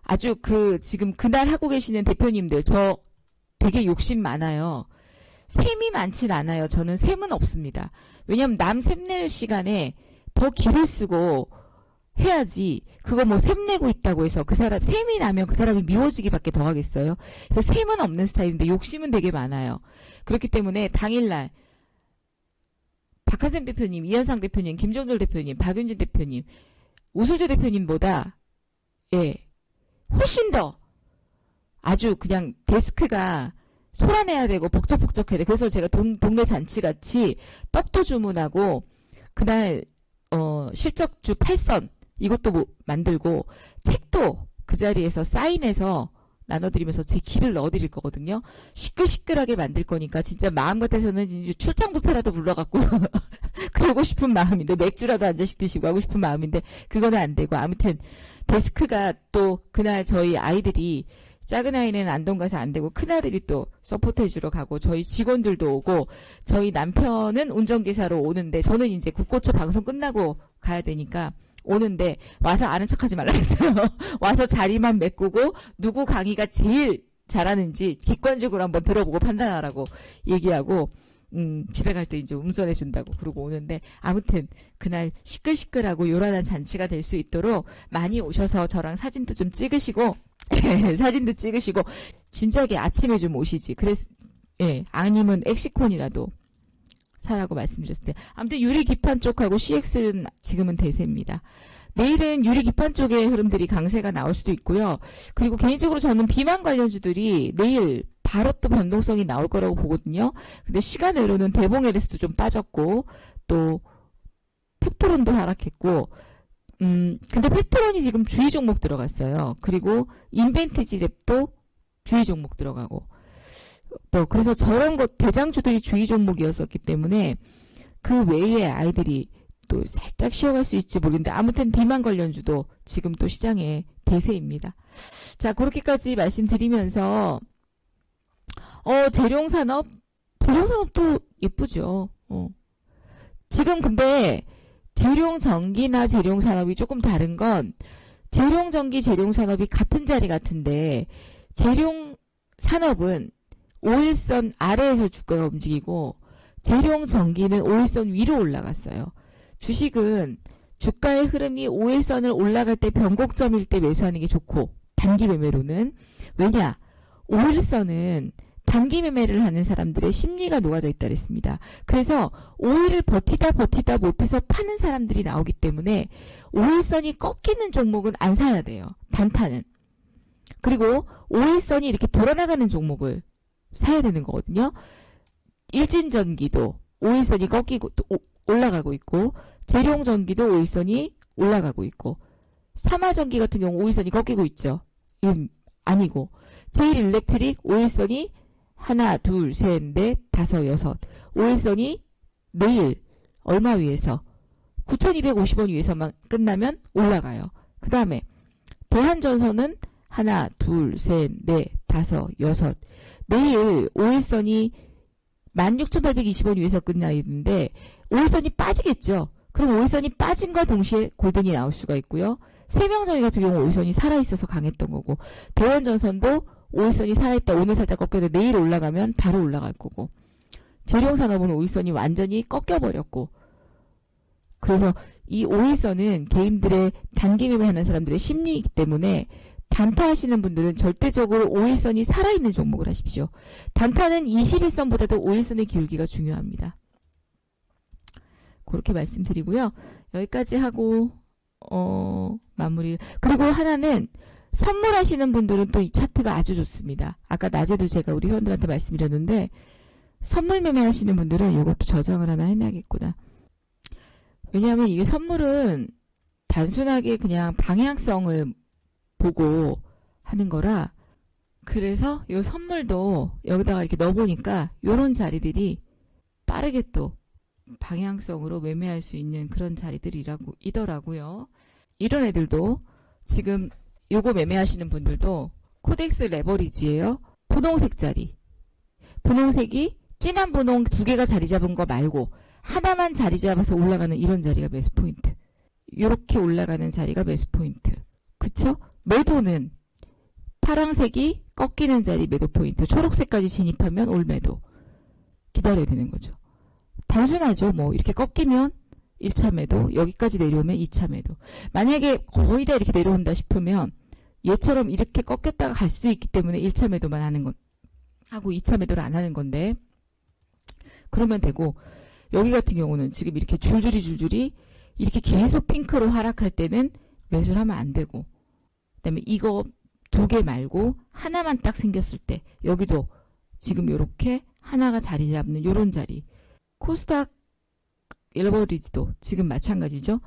A: 아주 지금 그날 하고 계시는 대표님들 저 되게 욕심 많아요. 셈이 많진 않아요. 저는 셈은 없습니다. 왜냐면 남 셈낼 시간에 더 길을 쓰고 해야지 그거 뭐 셈내고 있다고 해서 그 사람 셈이 나면 그 사람이 미워지기밖에 더 하겠어요. 그래서 셈은 없는 스타일인데 욕심은 되게 많아요. 그렇기 때문에 당일날 박한샘 대표님, 이현상 대표님, 김종철 대표님, 박윤진 대표님, 우술조 대표님보다 훨씬 더 아주 그냥 데스크가 소란해야 되고 복잡해야 돼. 그래서 제가 동네 잔치같이 떡도 주문하고 그날 실적주 8선 이것도 뭐 만들고 책도 그 자리에서 사인해서 나눠드리면서 제 길을 넣어드릴 거거든요. 시끌시끌하게 만들 거니까 진짜 마음 같아서는 이제 출장 뷔페라도 불러갖고 그러고 싶은 마음인데 맥주라도 한 잔씩 드시고 하고 싶은 마음인데 그거는 안 되고 아무튼 데스크가 또 그날 저희 아이들이 작은 아이는 안동 가서 안 되고 큰아들이 또 서포트 해주러 가고 저희 직원들도 오고 저희 남편은 운전기사로 오는데 저는 이제 국고처 방송 끝나고 가야 되니까 오는데 와서 아는 척하지 말라 했어요. 와서 자리만 메꾸고 누구 강의가 제일 잘하는지 객관적으로 한번 들어보고 판단하라고 얘기하고 집에 갈 때 이제 운전해 준다고 그러고 오는데 아무튼 그날 시끌시끌하고 요란한 잔치가 될 수 있도록 많이 오셔서 저랑 사진도 좀 찍으시고 사진도 찍으시고 진작에 아침에 좀 오시지. 아니면 엑시콘이라도 사라고 말씀드렸을 때 아무튼 유리기판 쪽하고 CX는 지금은 대세입니다. 내일은 유리기판 쪽의 흐름들이 강세가 나올 수도 있고요. 그리고 개인적으로 저는 비만 관련주들이 내일 바로 또 변동성이 나올 거라고 보거든요. 근데 시간으로는 대봉LS도 좀 빠졌고 또 펩토론도 하락했고 근데 펩토론이 지금 주의 종목 들어갔어요. 그리고 인벤티지랩도 주의 종목 들어가고 그래서 저런 것 대장주들이 주의 종목이었었기 때문에 그 외에 아이들이 또 살짝 쉬어갈 수 있지 모르겠는데 아무튼 비만 관련주도 지금 또 시장에 대세입니다. 자, 그렇게까지 말씀드리면서 재룡산업도 예쁘죠. 지금 근데 재룡전기나 재룡산업이 조금 다른 건 재룡전기, 재룡산업이 같은 자리 같은데 재룡산업은 5일선 아래에서 주가가 움직이고 재룡전기는 5일선 위로 올라갔어요. 주식은 주가의 흐름이 5일선을 올라갈 때 변곡점일 때 매수하는 게 좋고 단기 매매로는 왜냐? 5일선은 단기 매매를 하는 사람들의 심리가 녹아져 있다 그랬습니다. 그래서 5일을 버티다 못해서 파는 사람들이 나오기 때문에 5일선이 꺾이는 종목은 안 사야 돼요. 단타는. 그리고 5일선이 이렇게 돌아나가는 종목을 사야 되는 거거든요. 일진전기도 5일선이 꺾이고 올라가고 있고 재룡전기도 5일선이 올라가고 있고 삼화전기 같은 경우 5일선이 꺾이고 있죠. 아니고 제일일렉트릭 5일선이 하나, 둘, 셋, 넷, 다섯, 여섯 5일선이 내일 얼마 위에서 9,250원 위에서만 끝나면 올라가요. 그 다음에 대한전선은 하나, 둘, 셋, 넷, 다섯, 여섯 내일 5일선이 16,820원 위에서 끝나야 되는데 5일선이 빠지겠죠. 그럼 5일선이 빠진과 동시에 골든이 나올 수가 있고요. 세명전기 같은 경우 5일선이 살아있어서 강했던 거고 대원전선도 5일선이 살아있다. 오늘 살짝 꺾였는데 내일 올라가면 바로 올라갈 거고 재룡산업은 5일선이 완전히 꺾여버렸고 그래서 이 5일선은 개인들의 단기 매매하는 사람들의 심리이기 때문에 단타하시는 분들은 절대적으로 5일선이 살아있는 종목을 하십시오. 단타는 21선보다도 5일선의 기울기가 중요합니다. 그렇게 말씀드리고요. 여기까지 하고 마무리. 그리고 하나는 선물하시는 분들은 또 이 차트가 아주 좋습니다. 아까 낮에도 제가 우리 회원들한테 말씀드렸는데 선물 매매하시는 분들은 이것도 저장을 하나 해놔야겠구나. 왜냐하면 이게 선물은 단순하게 그냥 방향성을 보고 하는 거라 그래서 이 선물도 여기다가 이렇게 넣어보니까 이런 자리들이 빠르게 또 방향성으로 매매할 수 있는 그런 자리들이더라고요. 이런 애들도 지금 요거 매매하시는 분들도 코덱스 레버리지예요. 분홍색 자리. 분홍색이 진한 분홍 두 개가 자리 잡은 거 말고 하나만 자리 잡아서 올라가는 이런 자리가 매수 포인트. 이렇게 올라가는 자리가 매수 포인트. 그쵸? 매도는 파랑색이 꺾이는 자리 매도 포인트. 초록색까지 진입하면 올 매도. 기다려야 되는 거죠. 단순하죠. 뭐 이렇게 꺾이면 1차 매도, 여기까지 내려오면 2차 매도. 만약에 거의 다 이렇게 내려온다 싶으면 얘처럼 이렇게 꺾였다가 갈 수도 있기 때문에 1차 매도만 하는 건 하고 2차 매도를 안 하는 건데 그러면 되고 여기 같은 경우는 지금 이렇게 줄줄이 이렇게 계속 핑크로 하락할 때는 매수를 하면 안 되고 그다음에 이거 두 개 말고 하나만 딱 생겼을 때 여기도 지금 이렇게 하나가 자리 잡는 요런 자리 코스닥 레버리지도 지금 마찬가지죠.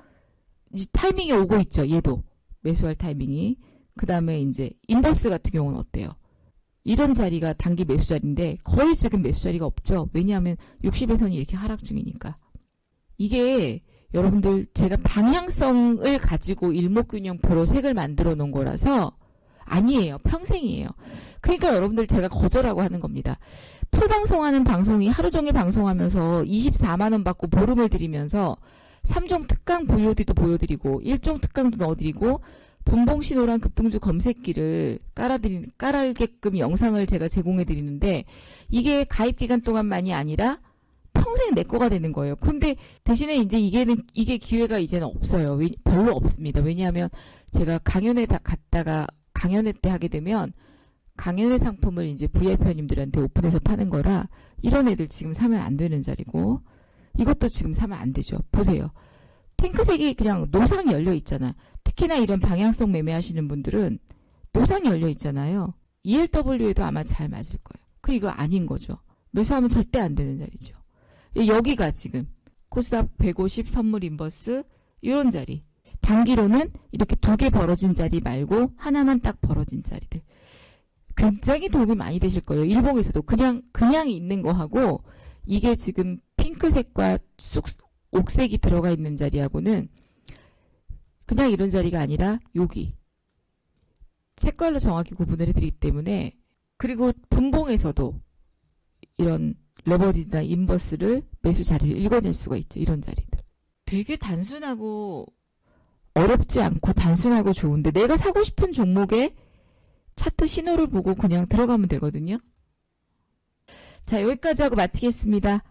A: 이제 타이밍이 오고 있죠. 얘도 매수할 타이밍이. 그 다음에 이제 인버스 같은 경우는 어때요? 이런 자리가 단기 매수 자리인데 거의 지금 매수 자리가 없죠. 왜냐하면 60일선이 이렇게 하락 중이니까. 이게 여러분들 제가 방향성을 가지고 일목균형표로 색을 만들어 놓은 거라서 아니에요. 평생이에요. 그러니까 여러분들 제가 거절하고 하는 겁니다. 풀방송하는 방송이 하루 종일 방송하면서 24만원 받고 보름을 들이면서 3종 특강 VOD도 보여드리고 1종 특강도 넣어드리고 분봉신호랑 급등주 검색기를 깔아게끔 영상을 제가 제공해드리는데 이게 가입기간 동안만이 아니라 평생 내 거가 되는 거예요. 근데 대신에 이제 이게 기회가 이제는 없어요. 별로 없습니다. 왜냐하면 제가 강연회 갔다가 강연회 때 하게 되면 강연회 상품을 이제 VIP님들한테 오픈해서 파는 거라 이런 애들 지금 사면 안 되는 자리고 이것도 지금 사면 안 되죠. 보세요. 핑크색이 그냥 노상이 열려 있잖아. 특히나 이런 방향성 매매하시는 분들은 노상이 열려 있잖아요. ELW에도 아마 잘 맞을 거예요. 이거 아닌 거죠. 매수하면 절대 안 되는 자리죠. 여기가 지금 코스닥 150 선물 인버스 이런 자리. 단기로는 이렇게 두 개 벌어진 자리 말고 하나만 딱 벌어진 자리들. 굉장히 도움이 많이 되실 거예요. 일봉에서도 그냥 있는 거 하고 이게 지금 핑크색과 옥색이 들어가 있는 자리하고는 그냥 이런 자리가 아니라 여기 색깔로 정확히 구분을 해드리기 때문에, 그리고 분봉에서도 이런 레버리지나 인버스를 매수 자리를 읽어낼 수가 있죠. 이런 자리들. 되게 단순하고 어렵지 않고 단순하고 좋은데, 내가 사고 싶은 종목에 차트 신호를 보고 그냥 들어가면 되거든요. 자, 여기까지 하고 마치겠습니다.